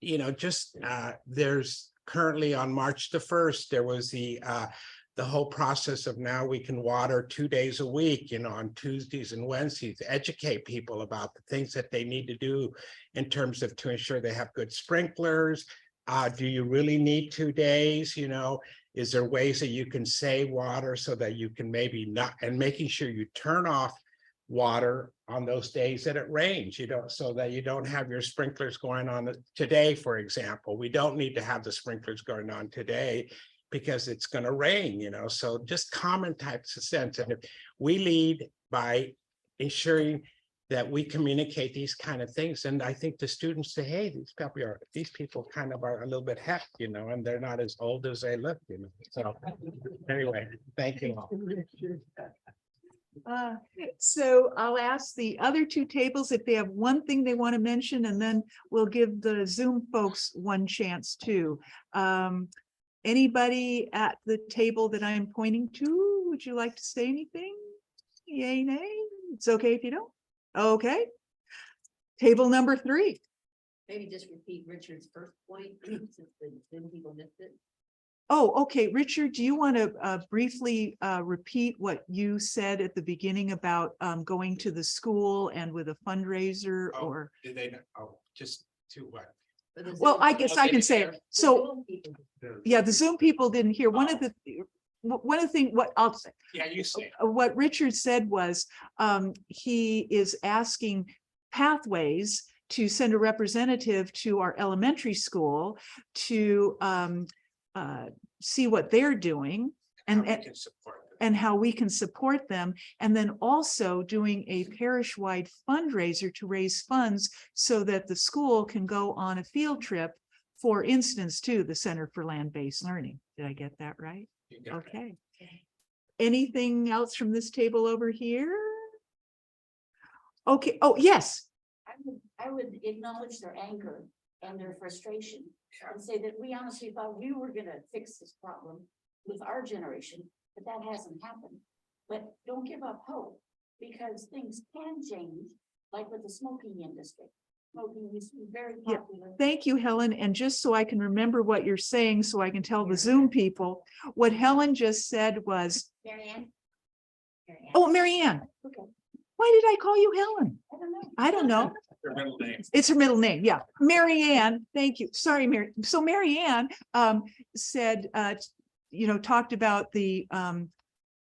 you know, just there's currently on March the 1st, there was the whole process of now we can water 2 days a week, you know, on Tuesdays and Wednesdays, educate people about the things that they need to do in terms of to ensure they have good sprinklers. Do you really need 2 days? You know, is there ways that you can save water so that you can maybe not, and making sure you turn off water on those days that it rains, you know, so that you don't have your sprinklers going on today, for example. We don't need to have the sprinklers going on today because it's going to rain, you know. So just common types of sense. And if we lead by ensuring that we communicate these kind of things, and I think the students say, hey, these people kind of are a little bit hep, you know, and they're not as old as they look, you know. So anyway, thank you all. So I'll ask the other two tables if they have one thing they want to mention, and then we'll give the Zoom folks one chance too. Anybody at the table that I'm pointing to? would you like to say anything? Yay, nay? It's okay if you don't. Okay. Table number 3. Maybe just repeat Richard's first point, since the Zoom people missed it. Oh, okay. Richard, do you want to briefly repeat what you said at the beginning about going to the school and with a fundraiser Oh, or? Did they, just to what? Well, I guess I can say it. So, yeah, the Zoom people didn't hear. One of the thing, what I'll say, Yeah, you say. what Richard said was he is asking Pathways to send a representative to our elementary school to see what they're doing How we can support them. and how we can support them. And then also doing a parish-wide fundraiser to raise funds so that the school can go on a field trip, for instance, to the Center for Land-Based Learning. Did I get that right? You got it. Okay. Anything else from this table over here? Okay. Oh, yes. I would acknowledge their anger and their frustration and say that we honestly thought we were gonna fix this problem with our generation, but that hasn't happened. But don't give up hope, because things can change, like with the smoking industry. Smoking used to be very Yeah. popular. Thank you, Helen. And just so I can remember what you're saying, so I can tell the Zoom people, what Helen just said was, Marianne? oh, Marianne. Okay. Why did I call you Helen? I don't know. I don't know. Your middle name. It's her middle name. Yeah. Marianne. Thank you. Sorry, Mary. So Marianne said, talked about the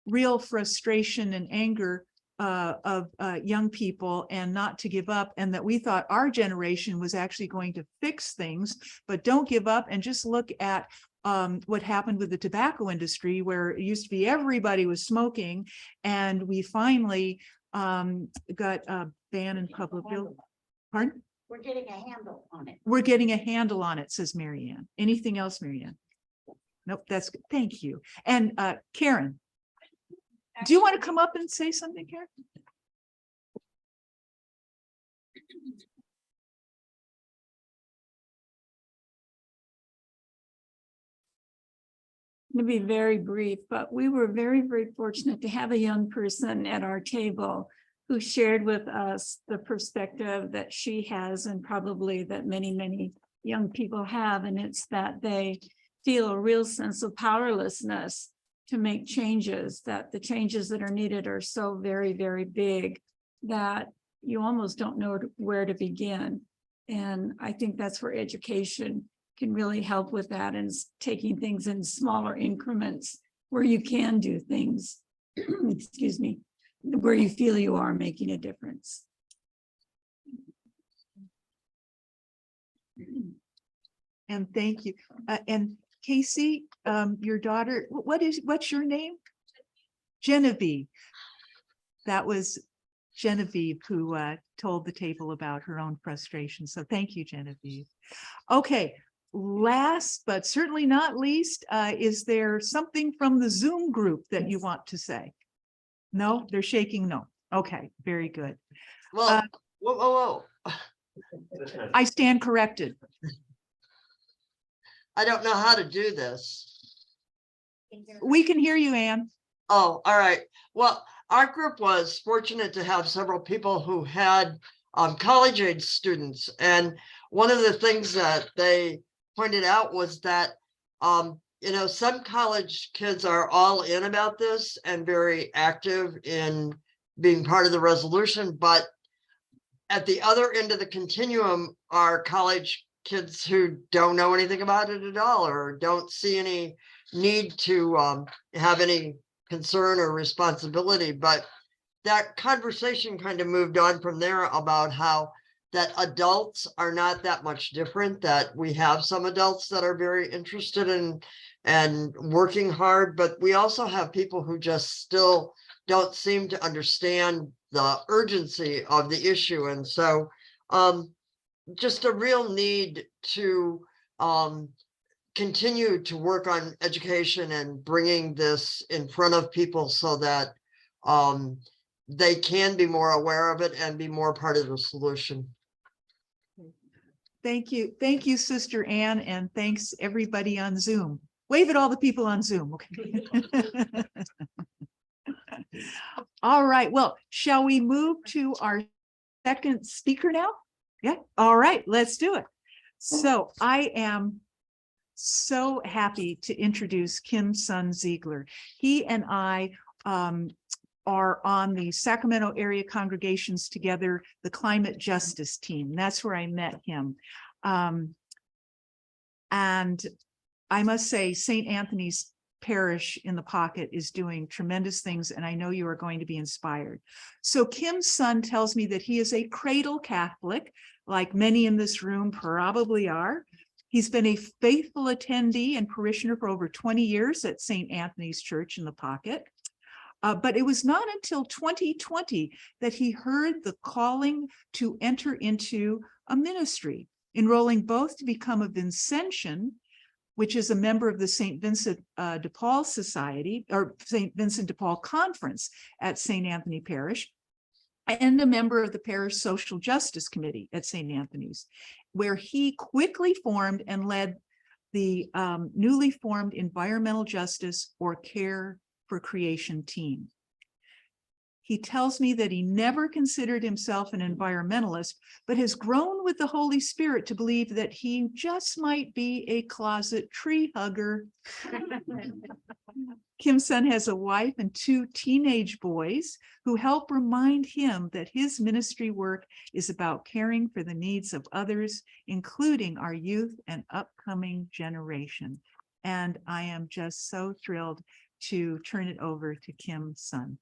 real frustration and anger of young people and not to give up, and that we thought our generation was actually going to fix things, but don't give up and just look at what happened with the tobacco industry, where it used to be everybody was smoking, and we finally got a ban in public buildings. Pardon? We're getting a handle on it. We're getting a handle on it, says Marianne. Anything else, Marianne? Nope, that's good. Thank you. And Karen, do you want to come up and say something, Karen? To be very brief, but we were very, very fortunate to have a young person at our table who shared with us the perspective that she has, and probably that many, many young people have. And it's that they feel a real sense of powerlessness to make changes, that the changes that are needed are so very, very big that you almost don't know where to begin. And I think that's where education can really help with that, and taking things in smaller increments where you can do things, excuse me, where you feel you are making a difference. And thank you. And Casey, your daughter, what's your name? Genevieve. That was Genevieve who told the table about her own frustration. So thank you, Genevieve. Okay. Last but certainly not least, is there something from the Zoom group that you want to say? No, they're shaking no. Okay, very good. Well, whoa. I stand corrected. I don't know how to do this. We can hear you, Anne. Oh, all right. Well, our group was fortunate to have several people who had college age students. And one of the things that they pointed out was that, some college kids are all in about this and very active in being part of the resolution. But at the other end of the continuum are college kids who don't know anything about it at all, or don't see any need to have any concern or responsibility. But that conversation kind of moved on from there about how that adults are not that much different, that we have some adults that are very interested in and working hard, but we also have people who just still don't seem to understand the urgency of the issue. And so just a real need to continue to work on education and bringing this in front of people so that they can be more aware of it and be more part of the solution. Thank you. Thank you, Sister Anne, and thanks everybody on Zoom. Wave at all the people on Zoom. Okay. All right, well, shall we move to our second speaker now? Yeah, all right, let's do it. So I am so happy to introduce Kim's son Ziegler. He and I are on the Sacramento area congregations together, the climate justice team. That's where I met him. And I must say, St. Anthony's Parish in the Pocket is doing tremendous things, and I know you are going to be inspired. So Kim's son tells me that he is a cradle Catholic, like many in this room probably are. He's been a faithful attendee and parishioner for over 20 years at St. Anthony's Church in the Pocket. But it was not until 2020 that he heard the calling to enter into a ministry, enrolling both to become a Vincentian, which is a member of the St. Vincent de Paul Society, or St. Vincent de Paul Conference at St. Anthony Parish, and a member of the Parish Social Justice Committee at St. Anthony's, where he quickly formed and led the newly formed Environmental Justice or Care for Creation team. He tells me that he never considered himself an environmentalist, but has grown with the Holy Spirit to believe that he just might be a closet tree hugger. Kim's son has a wife and 2 teenage boys who help remind him that his ministry work is about caring for the needs of others, including our youth and upcoming generation. And I am just so thrilled to turn it over to Kim's son.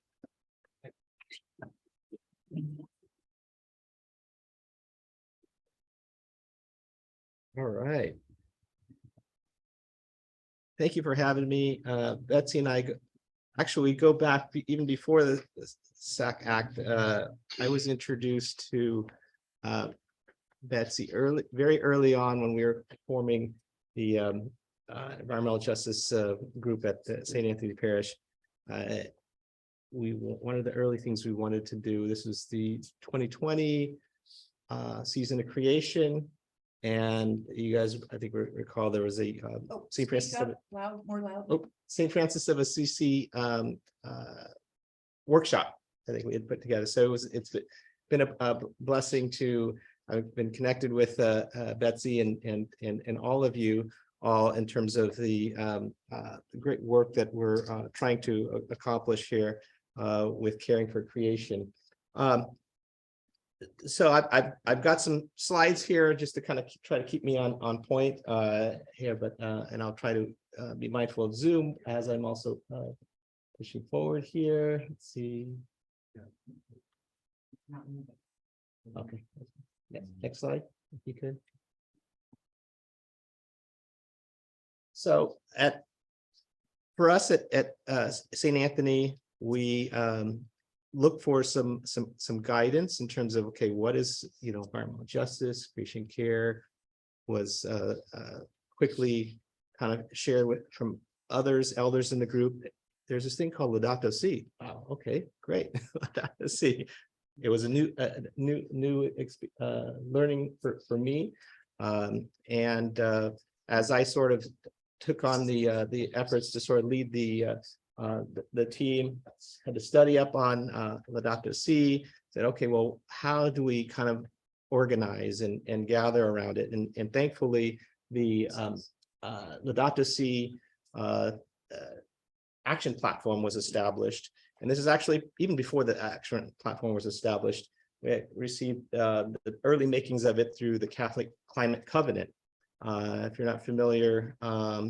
All right. Thank you for having me. Betsy and I, actually, we go back even before the SAC Act. I was introduced to Betsy very early on when we were forming the environmental justice group at St. Anthony Parish. One of the early things we wanted to do, this was the 2020 season of creation, and you guys, I think, recall there was a St. Francis of St. Francis of Assisi workshop I think we had put together. So it's been a blessing to. I've been connected with Betsy and all of you all in terms of the great work that we're trying to accomplish here with caring for creation. So I've got some slides here just to kind of try to keep me on point here, but and I'll try to be mindful of Zoom as I'm also pushing forward here. Let's see. Okay. Next slide, if you could. So for us at St. Anthony, we look for some guidance in terms of, okay, what is, environmental justice, creation care, was quickly kind of shared from elders in the group. There's this thing called Laudato Si. Wow, okay, great. Laudato Si. It was a new learning for me, and as I sort of took on the efforts to sort of lead the team, had to study up on Laudato Si. Said, okay, well, how do we kind of organize and gather around it? And thankfully, the Laudato Si action platform was established. And this is actually even before the action platform was established. We received the early makings of it through the Catholic Climate Covenant. If you're not familiar,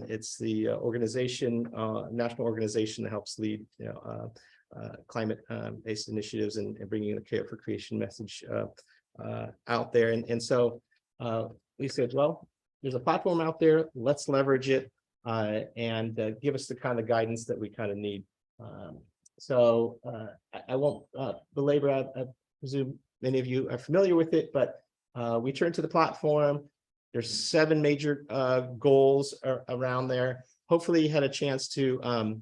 it's the organization, national organization that helps lead climate-based initiatives and bringing the care for creation message out there. And so we said, well, there's a platform out there, let's leverage it and give us the kind of guidance that we kind of need. So I won't belabor, I presume many of you are familiar with it, but we turned to the platform. There's 7 major goals around there. Hopefully you had a chance to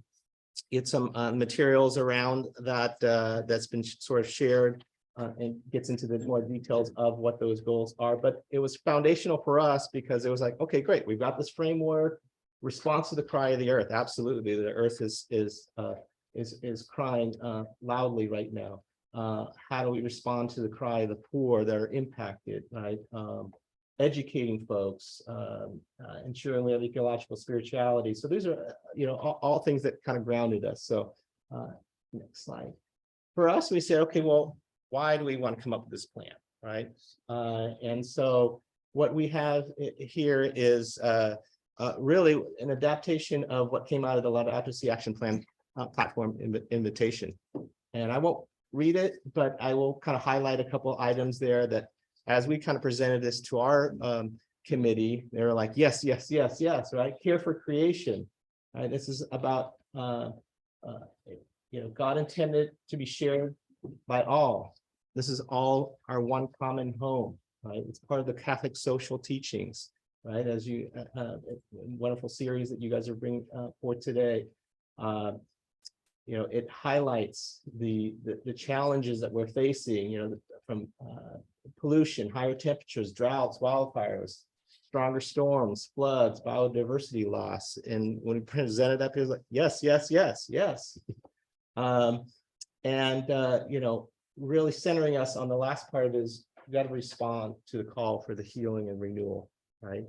get some materials around that that's been sort of shared and gets into the more details of what those goals are. But it was foundational for us because it was like, okay, great, we've got this framework, response to the cry of the earth. Absolutely, the earth is is crying loudly right now. How do we respond to the cry of the poor that are impacted, right? Educating folks, ensuring we have ecological spirituality. So these are, all things that kind of grounded us. So next slide. For us, we said, okay, well, why do we want to come up with this plan, right? And so what we have here is really an adaptation of what came out of the Laudato Si Action Plan platform invitation. And I won't read it, but I will kind of highlight a couple of items there that as we kind of presented this to our committee, they were like, yes, yes, yes, yes, right? Care for creation, right? This is about, God intended to be shared by all. This is all our one common home, right? It's part of the Catholic social teachings, right? As you, wonderful series that you guys are bringing forth today. It highlights the challenges that we're facing, from pollution, higher temperatures, droughts, wildfires, stronger storms, floods, biodiversity loss. And when we presented up, it was like, yes, yes, yes, yes. Really centering us on the last part of it is we got to respond to the call for the healing and renewal, right?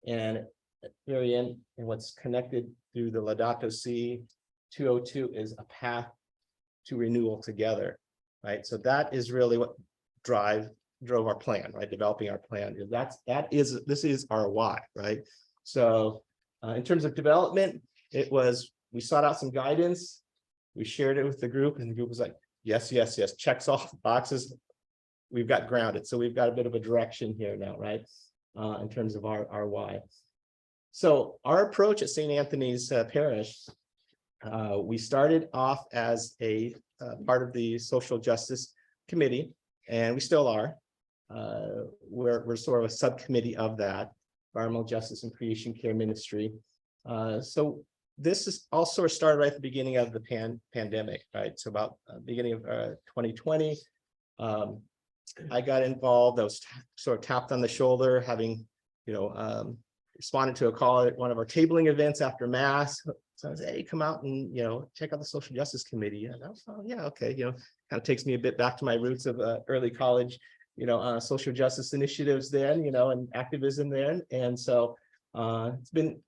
And at the very end, and what's connected through the Laudato Si 202 is a path to renewal together, right? So that is really what drove our plan, right? Developing our plan. This is our why, right? So in terms of development, we sought out some guidance, we shared it with the group, and the group was like, yes, yes, yes, checks off boxes. We've got grounded. So we've got a bit of a direction here now, right? In terms of our why. So our approach at St. Anthony's Parish, we started off as a part of the Social Justice Committee, and we still are. We're sort of a subcommittee of that, Environmental Justice and Creation Care Ministry. So this is all sort of started right at the beginning of the pandemic, right? So about beginning of 2020, I got involved. I was sort of tapped on the shoulder, having, responded to a call at one of our tabling events after Mass. So I was, hey, come out and, check out the Social Justice Committee. And I was, oh, yeah, okay. Kind of takes me a bit back to my roots of early college, social justice initiatives then, and activism then. And so it's been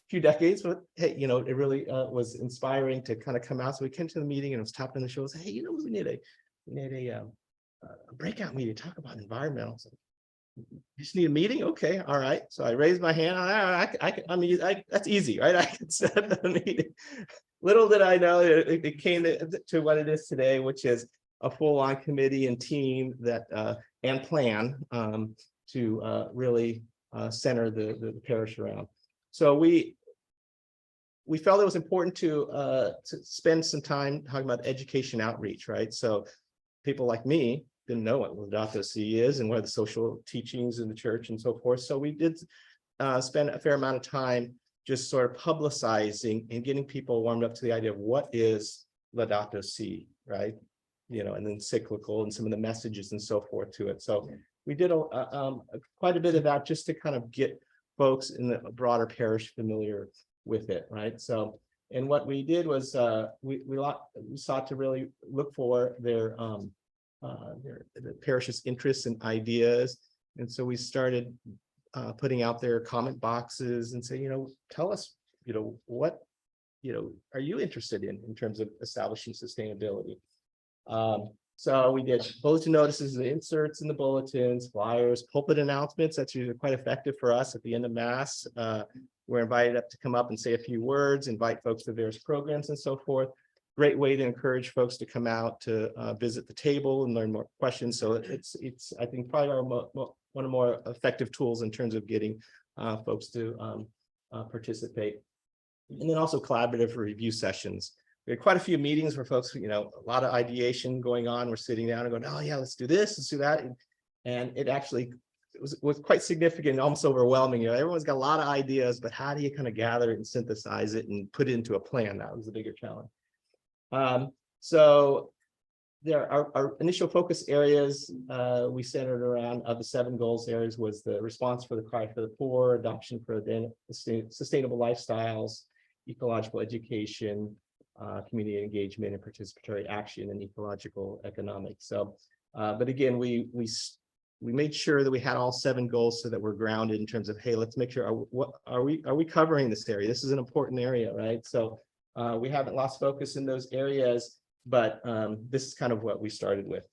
few decades, but hey, it really was inspiring to kind of come out. So we came to the meeting and I was tapped on the shoulder. Hey, we need a breakout meeting to talk about environmental. So, you just need a meeting? Okay, all right. So I raised my hand. That's easy, right? I can set a meeting. Little did I know it came to what it is today, which is a full-on committee and team that and plan to really center the parish around. So we felt it was important to spend some time talking about education outreach, right? So people like me didn't know what Laudato Si is and what are the social teachings in the church and so forth. So we did spend a fair amount of time just sort of publicizing and getting people warmed up to the idea of what is Laudato Si, right? And encyclical and some of the messages and so forth to it. So we did quite a bit of that just to kind of get folks in the broader parish familiar with it, right? So, and what we did was we sought to really look for the parish's interests and ideas, and so we started putting out their comment boxes and say, tell us, what, are you interested in terms of establishing sustainability? So we did bulletin notices, the inserts in the bulletins, flyers, pulpit announcements. That's usually quite effective for us at the end of Mass. We're invited up to come up and say a few words, invite folks to various programs and so forth. Great way to encourage folks to come out to visit the table and learn more questions. So it's I think probably one of the more effective tools in terms of getting folks to participate. And then also collaborative review sessions. We had quite a few meetings where folks, a lot of ideation going on. We're sitting down and going, oh yeah, let's do this, let's do that. And it actually was quite significant, almost overwhelming. Everyone's got a lot of ideas, but how do you kind of gather it and synthesize it and put it into a plan? That was the bigger challenge. So there are our initial focus areas we centered around of the 7 goals areas was the response for the cry for the poor, adoption for the sustainable lifestyles, ecological education, community engagement and participatory action and ecological economics. So, but again, we made sure that we had all 7 goals so that we're grounded in terms of, hey, let's make sure, what are we covering this area? This is an important area, right? So we haven't lost focus in those areas, but this is kind of what we started with.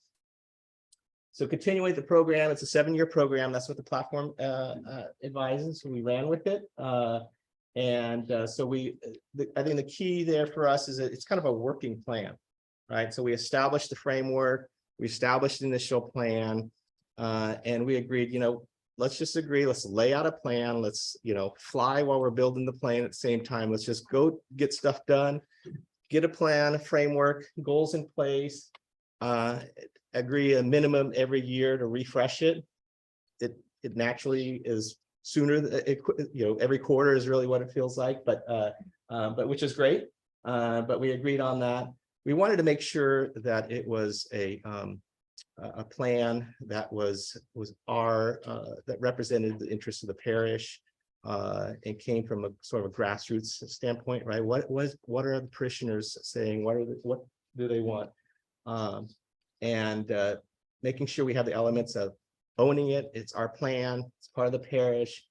So continuing the program, it's a 7-year program. That's what the platform advises. So we ran with it. So I think the key there for us is that it's kind of a working plan, right? So we established the framework, we established the initial plan, and we agreed, let's just agree, let's lay out a plan. Let's, fly while we're building the plane at the same time. Let's just go get stuff done, get a plan, a framework, goals in place, agree a minimum every year to refresh it. It naturally is sooner, every quarter is really what it feels like, but which is great. But we agreed on that. We wanted to make sure that it was a plan that was that represented the interests of the parish, and came from a sort of a grassroots standpoint, right? What are the parishioners saying? What do they want? And making sure we have the elements of owning it. It's our plan. It's part of the parish.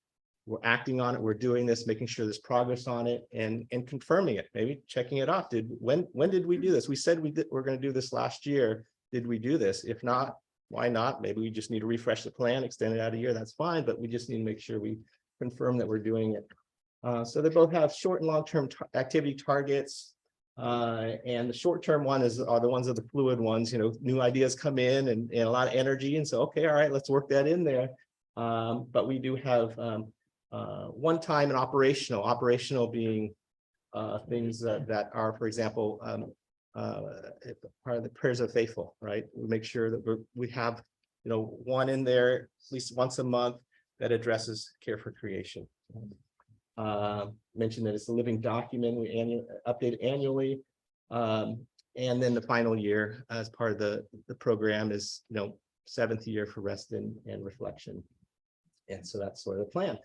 We're acting on it. We're doing this, making sure there's progress on it, and confirming it. Maybe checking it off. When did we do this? We said we're going to do this last year. Did we do this? If not, why not? Maybe we just need to refresh the plan, extend it out a year. That's fine, but we just need to make sure we confirm that we're doing it. So they both have short and long-term activity targets. And the short-term one are the ones of the fluid ones, new ideas come in and a lot of energy. And so, okay, all right, let's work that in there. But we do have one-time and operational being things that are, for example, part of the prayers of faithful, right? We make sure that we have, one in there at least once a month that addresses care for creation. Mentioned that it's a living document. We update it annually. And then the final year as part of the program is, 7th year for rest and reflection. And so that's sort of the plan.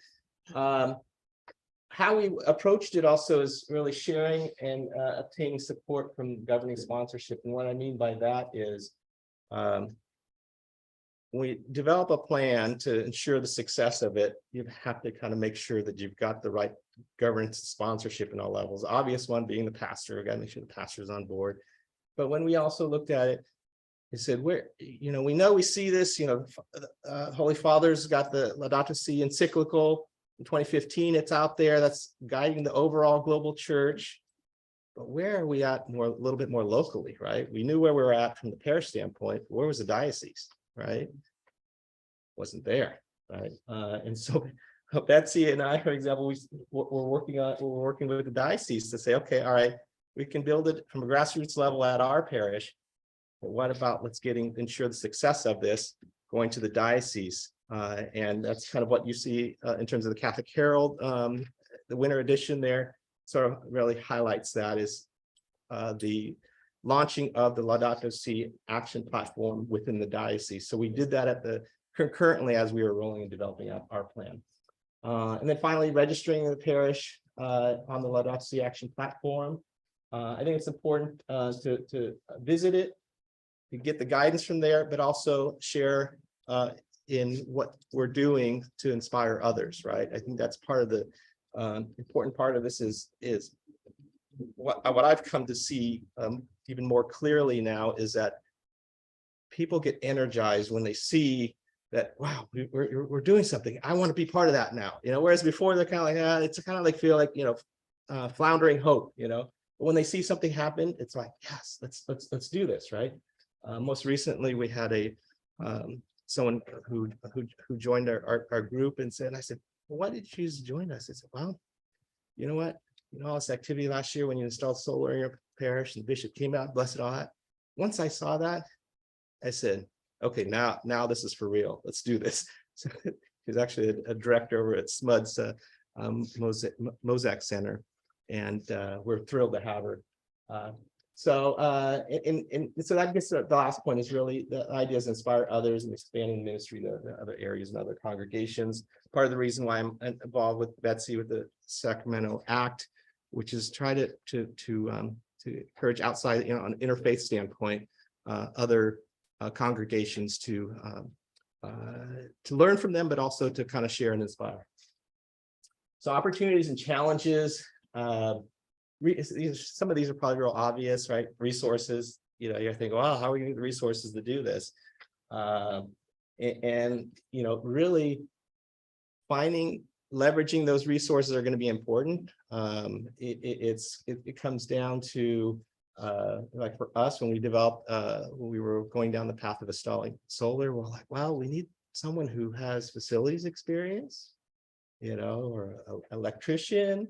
How we approached it also is really sharing and obtaining support from governing sponsorship. And what I mean by that is when we develop a plan to ensure the success of it, you have to kind of make sure that you've got the right governance sponsorship in all levels. Obvious one being the pastor. We got to make sure the pastor is on board. But when we also looked at it, we said, we see this, Holy Father's got the Laudato Si encyclical in 2015. It's out there. That's guiding the overall global church. But where are we at a little bit more locally, right? We knew where we were at from the parish standpoint. Where was the diocese, right? Wasn't there, right? And so Betsy and I, for example, we're working with the diocese to say, okay, all right, we can build it from a grassroots level at our parish. But what about ensure the success of this going to the diocese? And that's kind of what you see in terms of the Catholic Herald, the winter edition there sort of really highlights that is the launching of the Laudato Si Action Platform within the diocese. So we did that concurrently as we were rolling and developing our plan. And then finally, registering the parish on the Laudato Si Action Platform. I think it's important to visit it, to get the guidance from there, but also share in what we're doing to inspire others, right? I think that's part of the important part of this is what I've come to see even more clearly now is that people get energized when they see that, wow, we're doing something. I want to be part of that now, whereas before they're kind of like, it's kind of like feel like, floundering hope, but when they see something happen, it's like, yes, let's do this, right? Most recently, we had someone who joined our group and said, I said, well, why did you choose to join us? I said, well, you know what? All this activity last year when you installed solar in your parish and the bishop came out, blessed all that. Once I saw that, I said, okay, now this is for real. Let's do this. So he's actually a director over at SMUD's Mosaic Center, and we're thrilled to have her. So that gets to the last point is really the idea is inspire others and expanding ministry to other areas and other congregations. Part of the reason why I'm involved with Betsy with the Sacramento Act which is try to encourage outside, you know, on an interfaith standpoint, other congregations to learn from them, but also to kind of share and inspire. So opportunities and challenges. Some of these are probably real obvious, right? Resources, you know, you think, wow, how are we going to get the resources to do this? And you know, really leveraging those resources are going to be important. It comes down to like for us, when we developed, when we were going down the path of installing solar, we're like, wow, we need someone who has facilities experience, you know, or an electrician,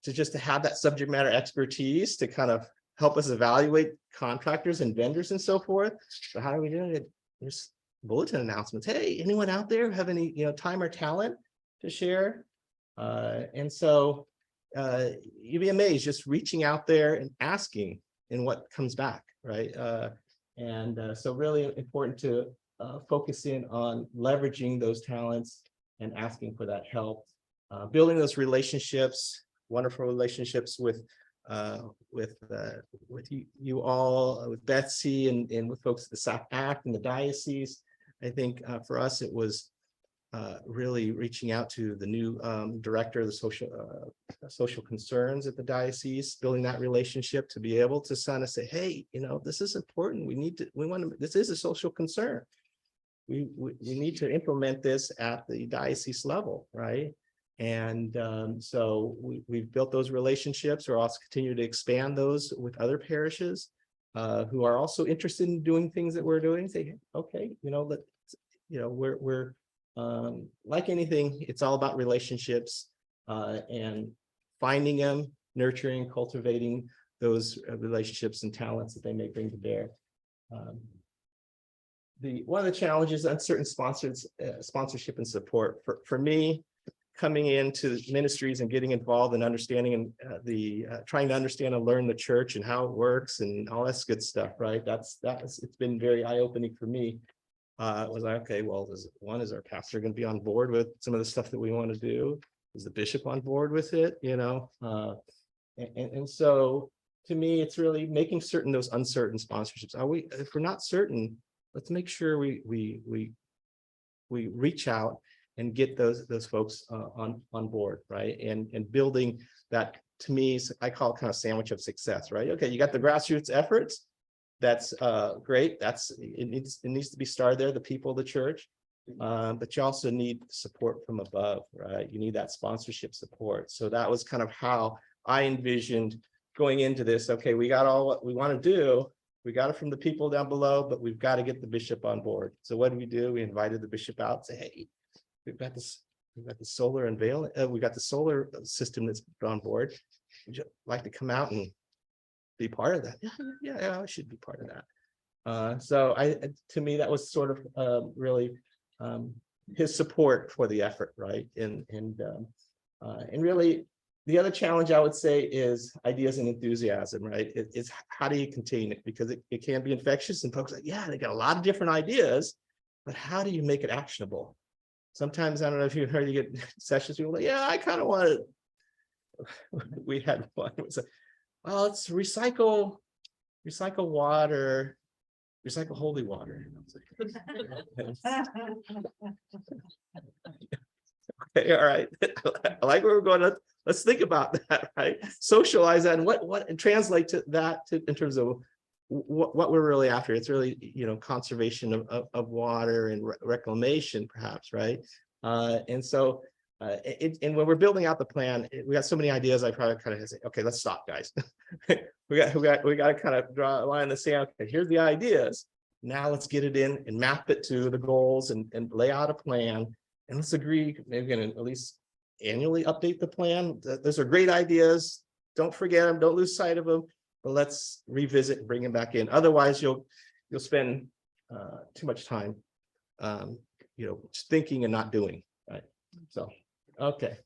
to have that subject matter expertise to kind of help us evaluate contractors and vendors and so forth. So how are we doing it? There's bulletin announcements. Hey, anyone out there have any, you know, time or talent to share? And so you'd be amazed just reaching out there and asking and what comes back, right? So really important to focus in on leveraging those talents and asking for that help, building those relationships, wonderful relationships with you all, with Betsy and with folks at the SAC Act and the diocese. I think for us, it was really reaching out to the new director of the social concerns at the diocese, building that relationship to be able to kind of say, hey, you know, this is important. This is a social concern. We need to implement this at the diocese level, right? And so we've built those relationships. We're also continue to expand those with other parishes who are also interested in doing things that we're doing. Say, okay, you know, we're like anything, it's all about relationships and finding them, nurturing, cultivating those relationships and talents that they may bring to bear. One of the challenges, uncertain sponsorship and support. For me, coming into ministries and getting involved and understanding and trying to understand and learn the church and how it works and all that's good stuff, right? It's been very eye-opening for me. Was like, okay, well, is our pastor going to be on board with some of the stuff that we want to do? Is the bishop on board with it? You know, and so to me, it's really making certain those uncertain sponsorships. If we're not certain, let's make sure we reach out and get those folks on board, right? And building that, to me, I call it kind of sandwich of success, right? Okay, you got the grassroots efforts. That's great. It needs to be started there, the people of the church. But you also need support from above, right? You need that sponsorship support. So that was kind of how I envisioned going into this. Okay, we got all what we want to do. We got it from the people down below, but we've got to get the bishop on board. So what do? We invited the bishop out and say, hey, we've got the solar we got the solar system that's on board. Would you like to come out and be part of that? Yeah, I should be part of that. So to me, that was sort of really his support for the effort, right? And really, the other challenge I would say is ideas and enthusiasm, right? It's how do you contain it? Because it can be infectious and folks are like, yeah, they got a lot of different ideas, but how do you make it actionable? Sometimes, I don't know if you heard, you get sessions, people are like, yeah, I kind of want to, we had one, it was like, well, it's recycle water, recycle holy water. Okay, all right. I like where we're going. Let's think about that, right? Socialize that and and translate to that in terms of what we're really after. It's really, you know, conservation of water and reclamation, perhaps, right? And so, and when we're building out the plan, we got so many ideas. I probably kind of say, okay, let's stop, guys. we got to kind of draw a line in the sand. Okay, here's the ideas. Now let's get it in and map it to the goals and lay out a plan. And let's agree, maybe we're going to at least annually update the plan. Those are great ideas. Don't forget them. Don't lose sight of them. But let's revisit and bring them back in. Otherwise, you'll spend too much time, you know, just thinking and not doing. Right. So, okay.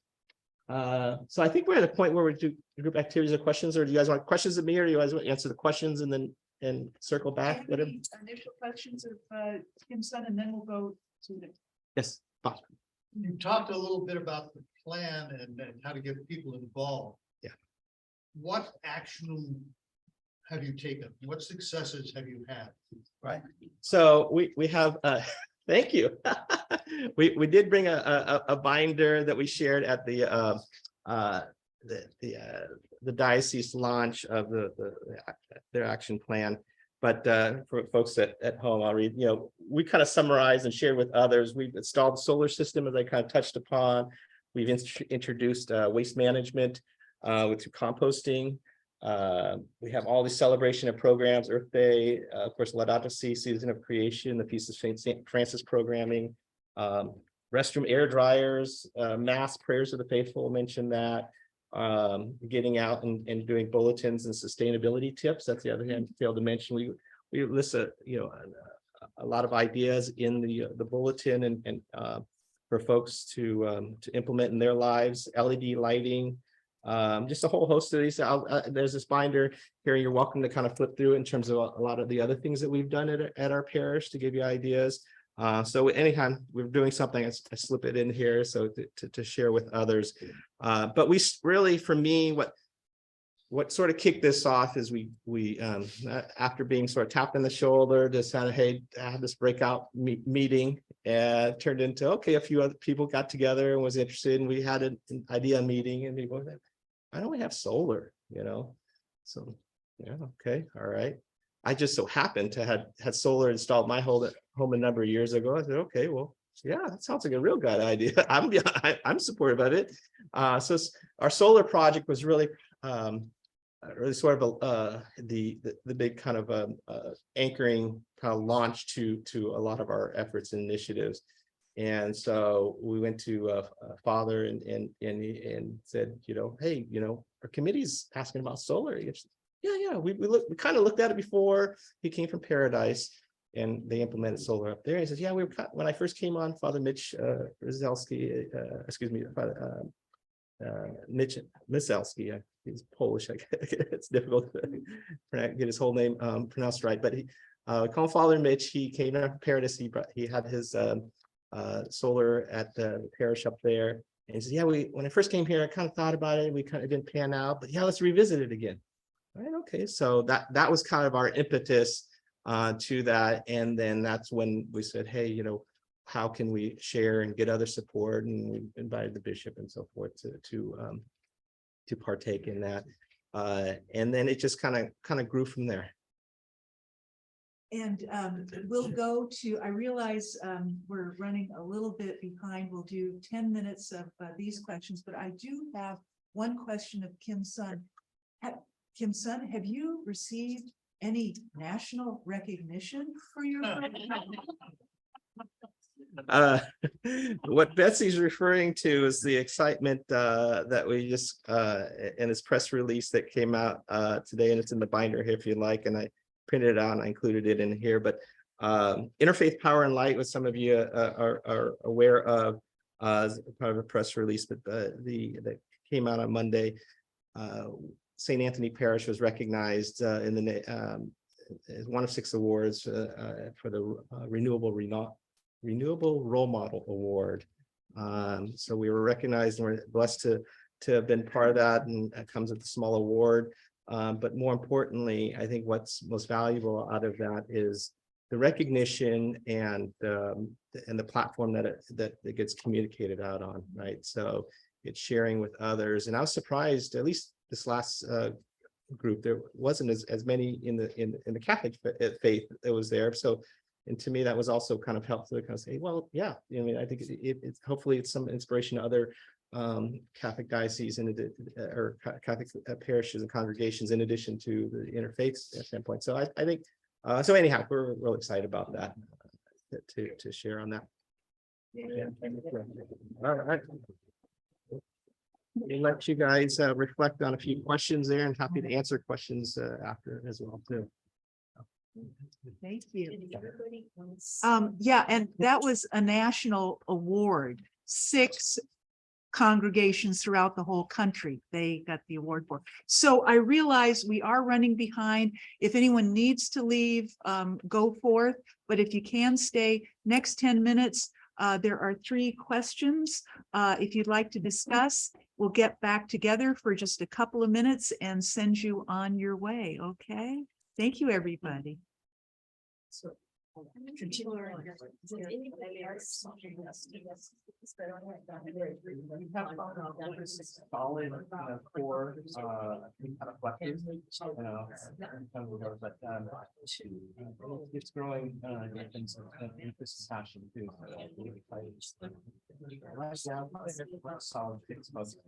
So I think we're at a point where we do group activities or questions. Or do you guys want questions of me, or do you guys want to answer the questions and circle back? Whatever. Initial questions of Kim's son, and then we'll go to the. Yes. You talked a little bit about the plan and how to get people involved. Yeah. what action have you taken? What successes have you had? Right. So we have, thank you. We did bring a binder that we shared at the diocese launch of their action plan. But for folks at home, I'll read, we kind of summarized and shared with others. We've installed a solar system, as I kind of touched upon. We've introduced waste management with composting. We have all the celebration of programs, Earth Day, of course, Laudato Si, Season of Creation, the Feast of St. Francis programming, restroom air dryers, mass prayers of the faithful, mentioned that, getting out and doing bulletins and sustainability tips. That's the other hand, failed to mention. We list a lot of ideas in the bulletin and for folks to implement in their lives, LED lighting, just a whole host of these. There's this binder here. You're welcome to kind of flip through in terms of a lot of the other things that we've done at our parish to give you ideas. So anytime we're doing something, I slip it in here so to share with others. But we really, for me, what sort of kicked this off is we after being sort of tapped on the shoulder, decided, hey, I had this breakout meeting, and turned into, okay, a few other people got together and was interested, and we had an idea meeting, and people said, why don't we have solar, So, yeah, okay, all right. I just so happened to had solar installed my home a number of years ago. I said, okay, well, yeah, that sounds like a real good idea. I'm supportive of it. So our solar project was really sort of the big kind of anchoring kind of launch to a lot of our efforts and initiatives. And so we went to Father and said, hey, our committee's asking about solar. Yeah, we kind of looked at it before. He came from Paradise, and they implemented solar up there. He says, yeah, when I first came on, Father Mitch Ryzelski, excuse me, Mitch Miselski, he's Polish. It's difficult to get his whole name pronounced right, but he called Father Mitch. He came from Paradise. He had his solar at the parish up there, and he said, yeah, when I first came here, I kind of thought about it. We kind of didn't pan out, but yeah, let's revisit it again. All right, okay, so that was kind of our impetus to that, and then that's when we said, hey, how can we share and get other support, and we invited the bishop and so forth to partake in that, and then it just kind of grew from there. And we'll go to, I realize we're running a little bit behind. We'll do 10 minutes of these questions, but I do have one question of Kim Sun. Kim Sun, have you received any national recognition for your what Betsy's referring to is the excitement that we just in this press release that came out today, and it's in the binder here if you like, and I printed it out and I included it in here. But Interfaith Power and Light, what some of you are aware of, as part of a press release, but that came out on Monday. St. Anthony Parish was recognized in the as one of 6 awards for the Renewable Role Model Award. So we were recognized, and we're blessed to have been part of that, and it comes with a small award. But more importantly, I think what's most valuable out of that is the recognition and the platform that it gets communicated out on, right? So it's sharing with others. And I was surprised, at least this last group, there wasn't as many in the Catholic faith that was there. So, and to me, that was also kind of helpful to kind of say, well, yeah, I think it's hopefully it's some inspiration to other Catholic dioceses or Catholic parishes and congregations, in addition to the interfaith standpoint. So I think so. Anyhow, we're real excited about that to share on that. Yeah. All right. We'll let you guys reflect on a few questions there, and happy to answer questions after as well too. Thank you. Yeah, and that was a national award. 6 congregations throughout the whole country they got the award for. So I realize we are running behind. If anyone needs to leave, go forth. But if you can stay, next 10 minutes, there are 3 questions if you'd like to discuss. we'll get back together for just a couple of minutes and send you on your way, okay? Thank you, everybody. Solid, core, kind of collective, but it's growing, emphasis passion too. Solid fix most.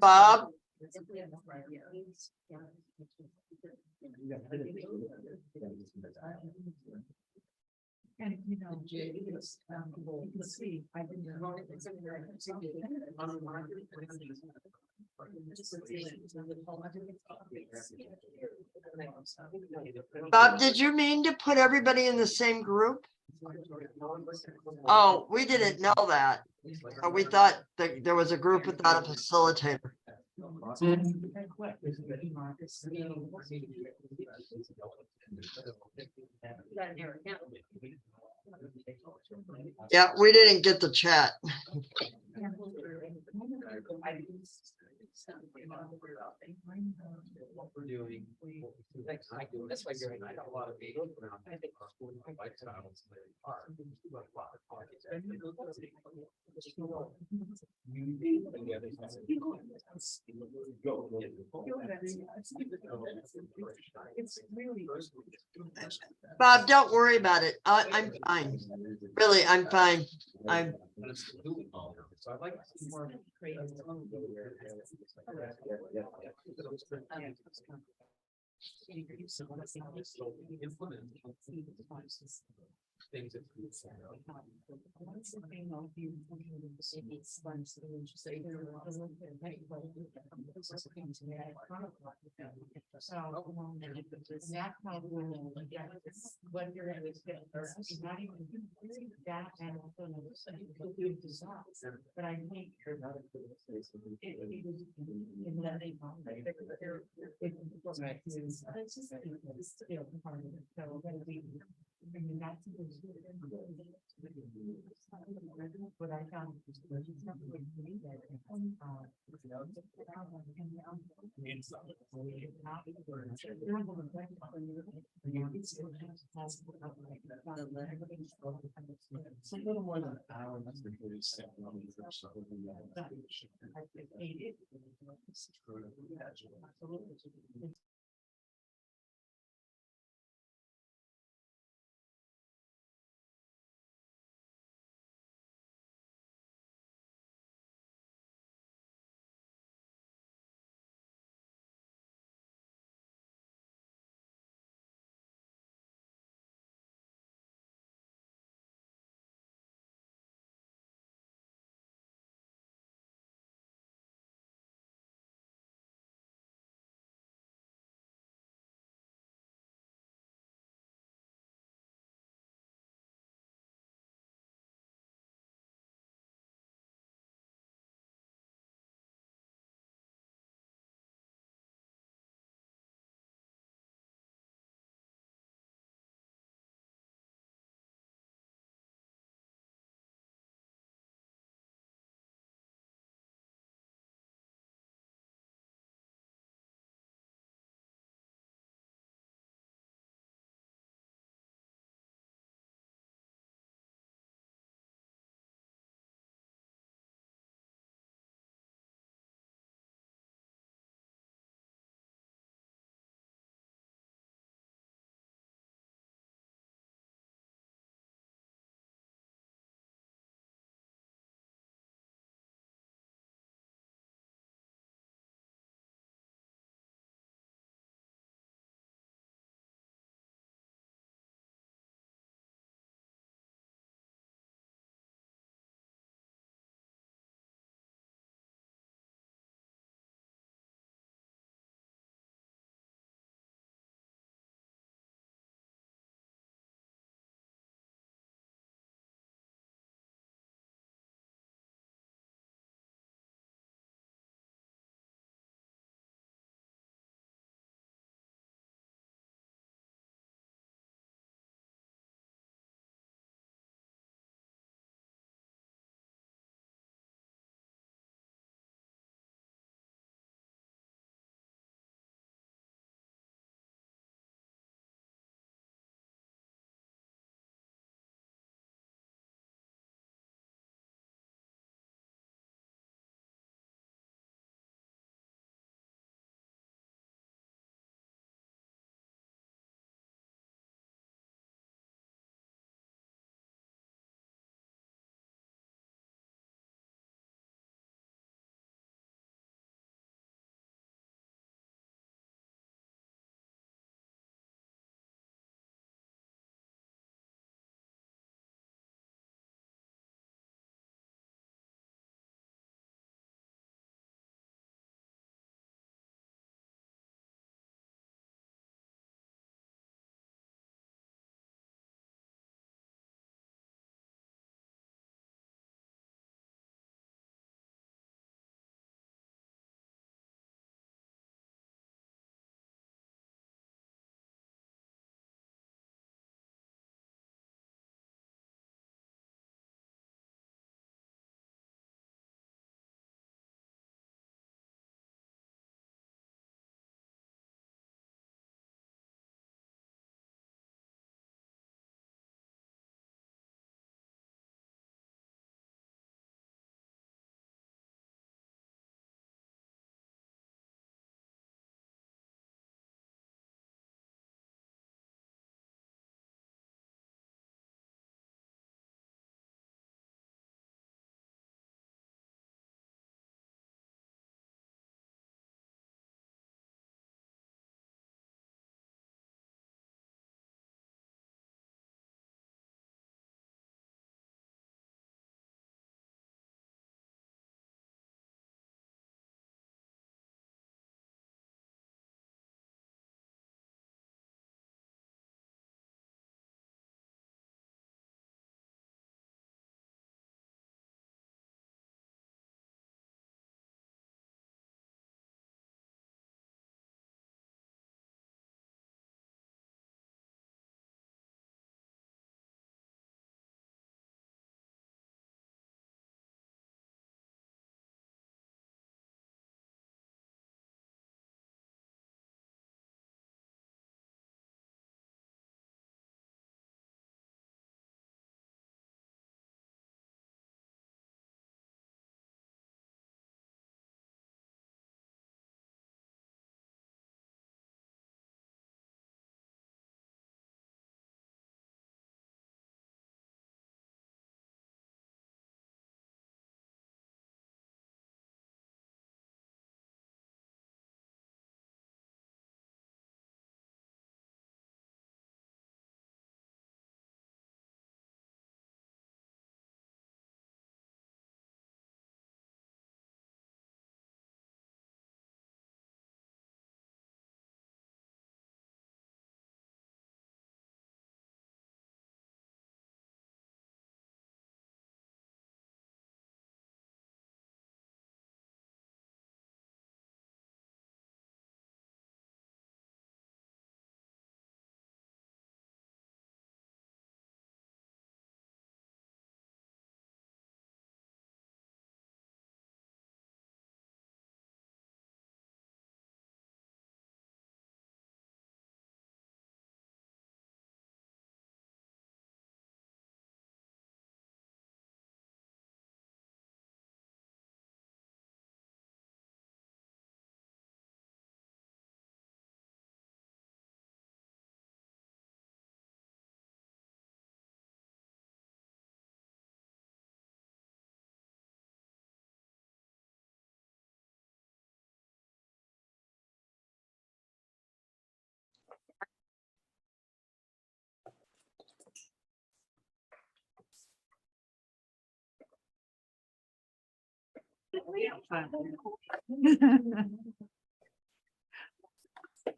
Bob, And, you know, you can see, I've been. Bob, did you mean to put everybody in the same group? Oh, we didn't know that. We thought that there was a group without a facilitator. Yeah, we didn't get the chat. What we're doing. That's why Gary and I got a lot of data around. I think our lifestyles are. Bob, don't worry about it. I'm fine. Really, I'm fine. So I'd like to see more. Things that. But I think. What I found. It's a little more than an hour. That's the good step.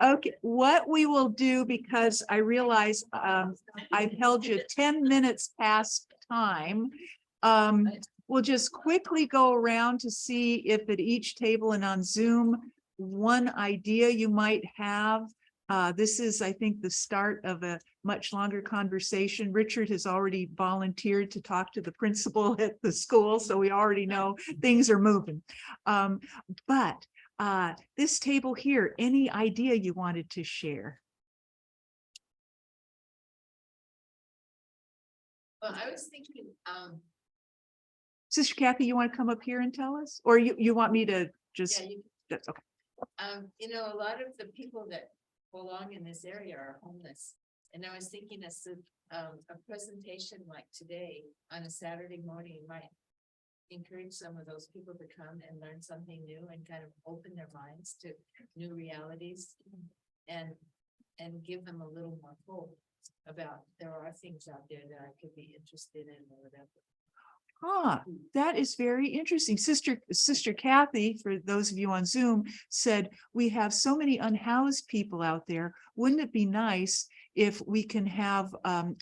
Okay, what we will do, because I realize I've held you 10 minutes past time. We'll just quickly go around to see if at each table and on Zoom, one idea you might have. This is, I think, the start of a much longer conversation. Richard has already volunteered to talk to the principal at the school, so we already know things are moving. But this table here, any idea you wanted to share? Well, I was thinking, Sister Kathy, you want to come up here and tell us? Or you want me to just, yeah, that's okay. you know, a lot of the people that belong in this area are homeless. And I was thinking a presentation like today on a Saturday morning might encourage some of those people to come and learn something new and kind of open their minds to new realities and give them a little more hope about there are things out there that I could be interested in or whatever. Ah, that is very interesting. Sister Kathy, for those of you on Zoom, said we have so many unhoused people out there. Wouldn't it be nice if we can have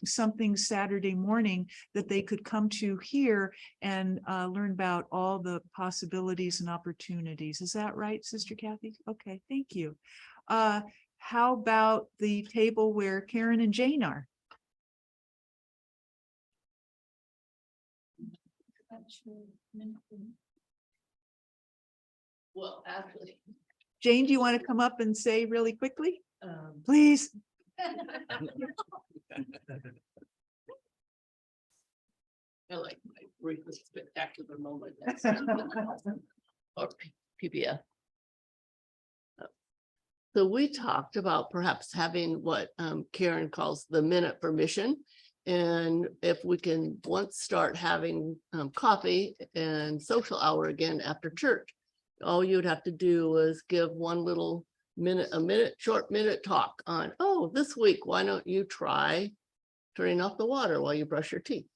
something Saturday morning that they could come to here and learn about all the possibilities and opportunities? Is that right, Sister Kathy? Okay, thank you. How about the table where Karen and Jane are? Well, actually, Jane, do you want to come up and say really quickly? Please. I like my brief spectacular moment. Or PBS. So we talked about perhaps having what Karen calls the minute for mission. And if we can once start having coffee and social hour again after church, all you'd have to do is give one little short minute talk on, oh, this week, why don't you try turning off the water while you brush your teeth?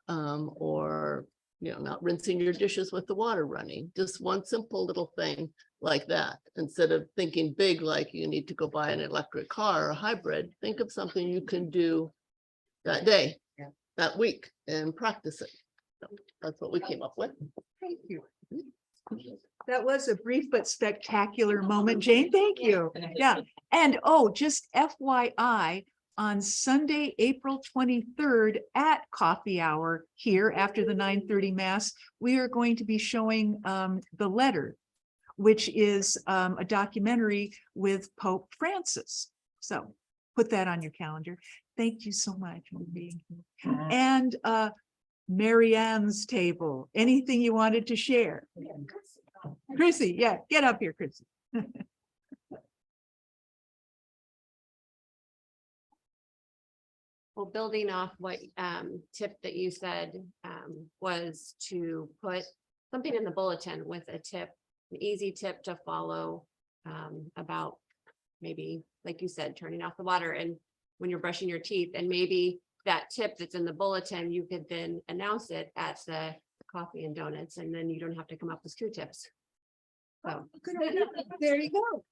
Or, you know, not rinsing your dishes with the water running, just one simple little thing like that. Instead of thinking big, like you need to go buy an electric car or a hybrid, think of something you can do that day, that week, and practice it. So that's what we came up with. Thank you. That was a brief but spectacular moment, Jane. Thank you. Yeah. And oh, just FYI, on Sunday, April 23rd at coffee hour here after the 9:30 mass, we are going to be showing The Letter, which is a documentary with Pope Francis. So put that on your calendar. Thank you so much for being here. And Marianne's table, anything you wanted to share? Chrissy, yeah, get up here, Chrissy. Well, building off what tip that you said was to put something in the bulletin with a tip, an easy tip to follow about maybe, like you said, turning off the water and when you're brushing your teeth, and maybe that tip that's in the bulletin, you could then announce it at the coffee and donuts, and then you don't have to come up with 2 tips. So Good idea. There you go.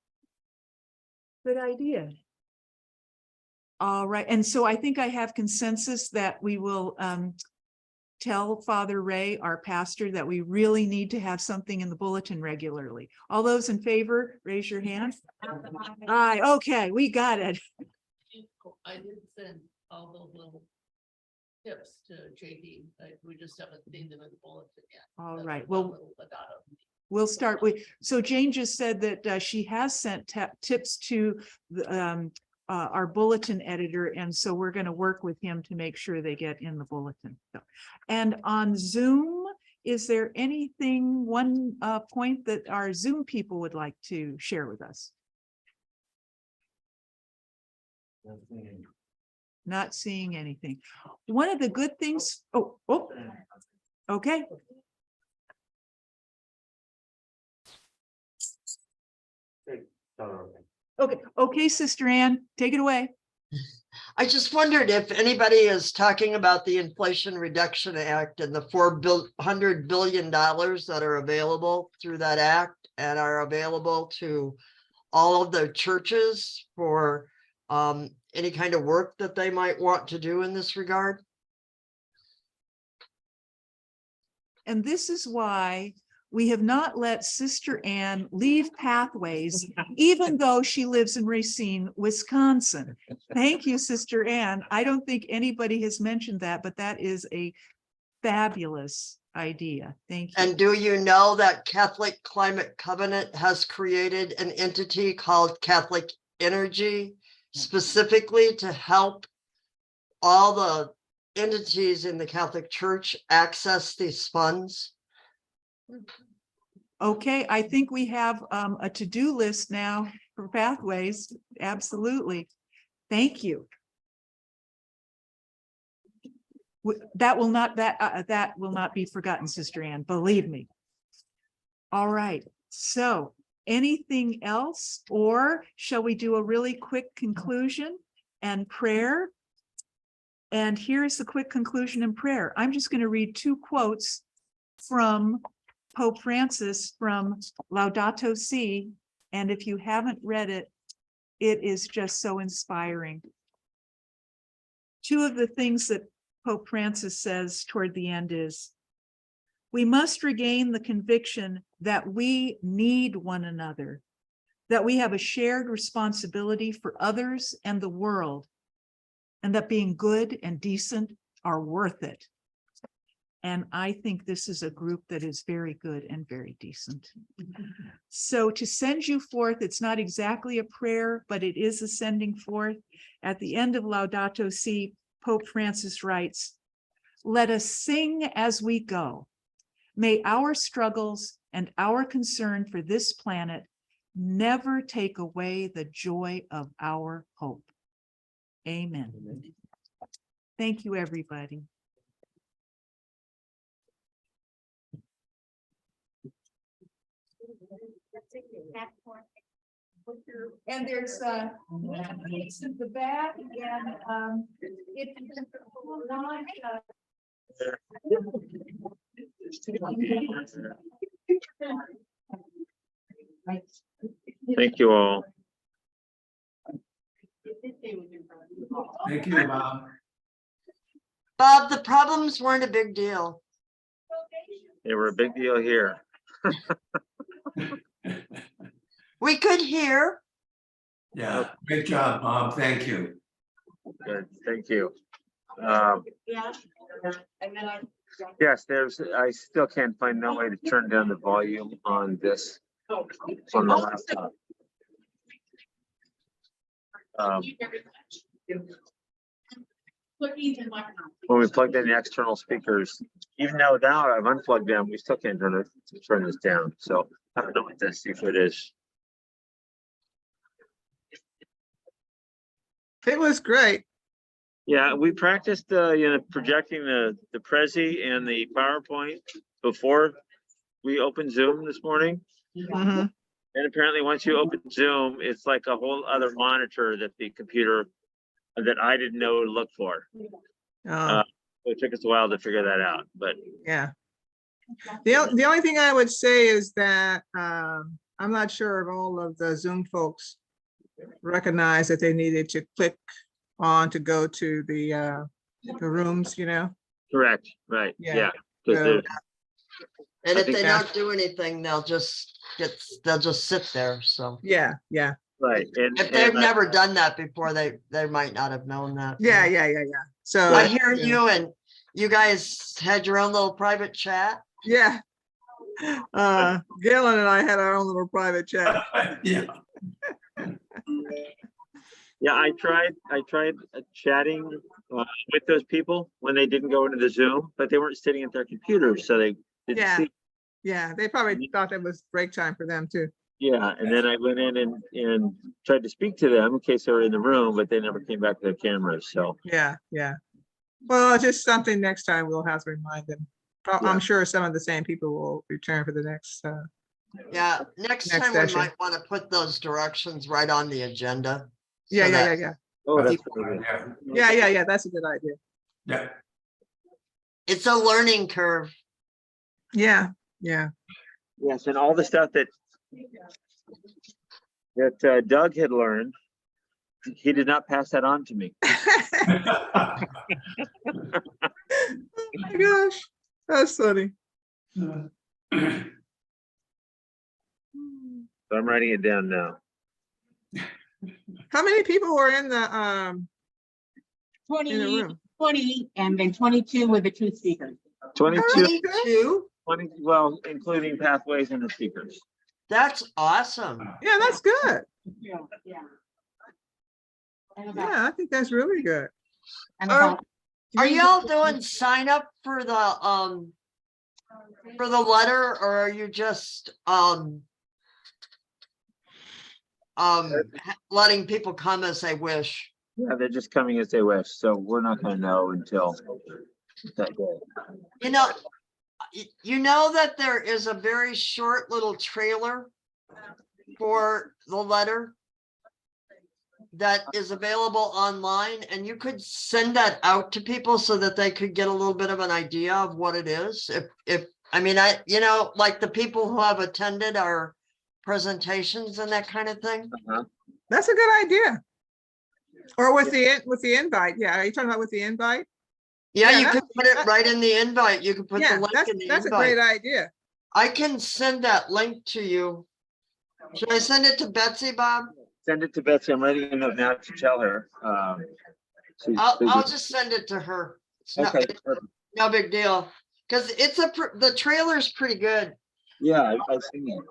Good idea. All right, and so I think I have consensus that we will tell Father Ray, our pastor, that we really need to have something in the bulletin regularly. All those in favor, raise your hand. Aye, okay, we got it. I did send all those little tips to JD. We just haven't seen them in the bulletin yet. All That's right, a well, little Laudato. we'll start with, so Jane just said that she has sent tips to our bulletin editor, and so we're going to work with him to make sure they get in the bulletin. So, and on Zoom, is there anything, one point that our Zoom people would like to share with us? Not seeing anything. One of the good things, okay. Okay, Sister Ann, take it away. I just wondered if anybody is talking about the Inflation Reduction Act and the $400 billion that are available through that act and are available to all of the churches for any kind of work that they might want to do in this regard. And this is why we have not let Sister Ann leave Pathways, even though she lives in Racine, Wisconsin. Thank you, Sister Ann. I don't think anybody has mentioned that, but that is a fabulous idea. Thank you. And do you know that Catholic Climate Covenant has created an entity called Catholic Energy specifically to help all the entities in the Catholic Church access these funds? Okay, I think we have a to-do list now for Pathways. Absolutely. Thank you. That will not be forgotten, Sister Ann, believe me. All right, so anything else, or shall we do a really quick conclusion and prayer? And here's the quick conclusion and prayer. I'm just going to read 2 quotes from Pope Francis from Laudato Si. And if you haven't read it, it is just so inspiring. 2 of the things that Pope Francis says toward the end is, we must regain the conviction that we need one another, that we have a shared responsibility for others and the world, and that being good and decent are worth it. And I think this is a group that is very good and very decent. So to send you forth, it's not exactly a prayer, but it is a sending forth. At the end of Laudato Si, Pope Francis writes, let us sing as we go. May our struggles and our concern for this planet never take away the joy of our hope. Amen. Thank you, everybody. And there's it's at the back, and if you want Thank you all. Thank you, Bob. Bob, the problems weren't a big deal. They were a big deal here. We could hear. Yeah, great job, Bob. Thank you. Good, thank you. Yeah. And then Yes, I still can't find no way to turn down the volume on this, on the laptop. When we plugged in the external speakers, even though now I've unplugged them, we still can't turn this down. So I don't know what this secret is. It was great. Yeah, we practiced projecting the Prezi and the PowerPoint before we opened Zoom this morning. Mhm. And apparently once you open Zoom, it's like a whole other monitor that the computer that I didn't know to look for. It took us a while to figure that out, but Yeah. The only thing I would say is that I'm not sure if all of the Zoom folks recognize that they needed to click on to go to the rooms, you know? correct, right, Yeah. yeah. So- And I if think they that- don't do anything, they'll just sit there. So Yeah, yeah, Right. if they've never done that before, they might not have known that. yeah. So I hear you, and you guys had your own little private chat. Yeah. Galen and I had our own little private chat. Yeah. Yeah, I tried chatting with those people when they didn't go into the Zoom, but they weren't sitting at their computers, so they didn't Yeah. see. Yeah, they probably thought that was break time for them too. Yeah, and then I went in and tried to speak to them in case they were in the room, but they never came back to their cameras, so. Yeah. Well, just something next time we'll have to remind them. I'm sure some of the same people will return for the next. Yeah, next Next time session. we might want to put those directions right on the agenda. so Yeah. that Oh, that's People very are good. there. Yeah, that's a good idea. Yeah. It's a learning curve. Yeah. Yes, and all the stuff that Doug had learned, he did not pass that on to me. Oh my gosh, that's funny. So I'm writing it down now. How many people were in the 20, room? 20, and then 22 with the two speakers. 22? 20, well, including pathways and the speakers. That's awesome. Yeah, that's good. Yeah. Yeah, I think that's really good. Are y'all doing sign up for the letter, or are you just letting people come as they wish? Yeah, they're just coming as they wish, so we're not gonna know until that day. You know that there is a very short little trailer for the letter that is available online, and you could send that out to people so that they could get a little bit of an idea of what it is. If I mean, like the people who have attended our presentations and that kind of thing. That's a good idea. Or with the invite. Yeah, are you talking about with the invite? Yeah, Yeah, you could put it right in the invite. You could put the link in the invite. That's a great idea. I can send that link to you. Should I send it to Betsy, Bob? Send it to Betsy. I'm writing a note now to tell her. I'll just send it to her. It's Okay. no big deal. Because the trailer's pretty good. Yeah, I've seen it.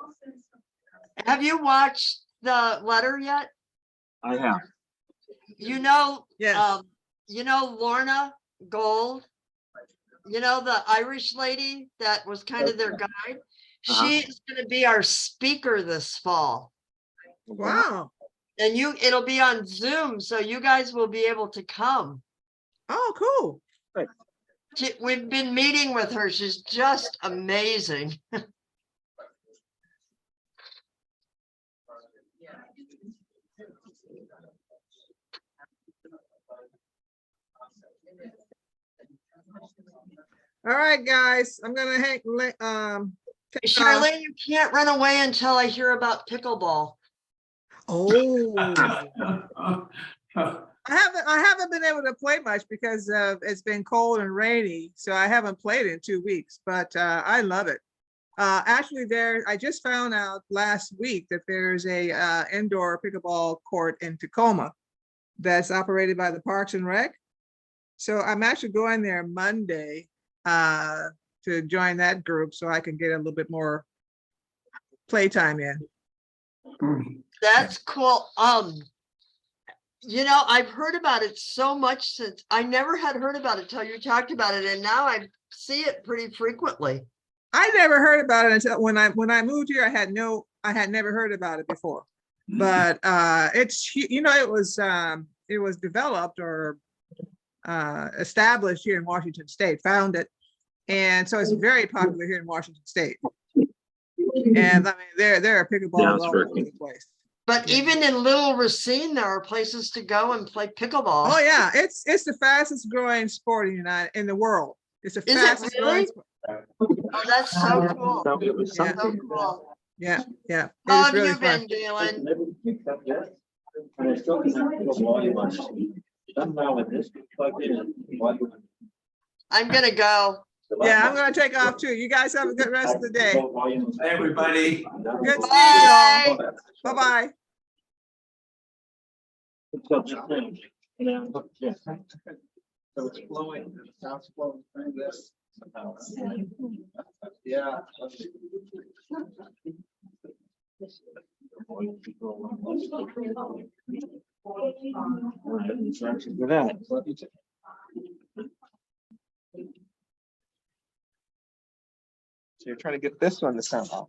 Have you watched the letter yet? I have. Yes. Lorna Gold, the Irish lady that was kind of their guide. She is going to be our speaker this fall. Wow. And it'll be on Zoom, so you guys will be able to come. Oh, cool. We've been meeting with her. She's just amazing. All right, guys, I'm gonna Charlene, you can't run away until I hear about pickleball. Oh. I haven't been able to play much because it's been cold and rainy, so I haven't played in 2 weeks, but I love it. Actually, I just found out last week that there's a indoor pickleball court in Tacoma that's operated by the Parks and Rec. So I'm actually going there Monday to join that group so I can get a little bit more playtime in. That's cool. I've heard about it so much since I never had heard about it till you talked about it, and now I see it pretty frequently. I never heard about it until when I moved here. I had never heard about it before, but it was developed or established here in Washington State, founded, and so it's very popular here in Washington State. And I mean, there are pickleballs all over the place. But even in Little Racine, there are places to go and play pickleball. Oh yeah, it's the fastest growing sport in the world. It's the fastest growing sport. Oh, that's so cool. Yeah. So cool. Yeah. How have you been, Galen? I'm gonna go. Yeah, I'm gonna take off too. You guys have a good rest of the day. Hey, everybody. Good seeing y'all. Bye-bye. So it's flowing, the sound's flowing through this. Yeah. So you're trying to get this one to sound off.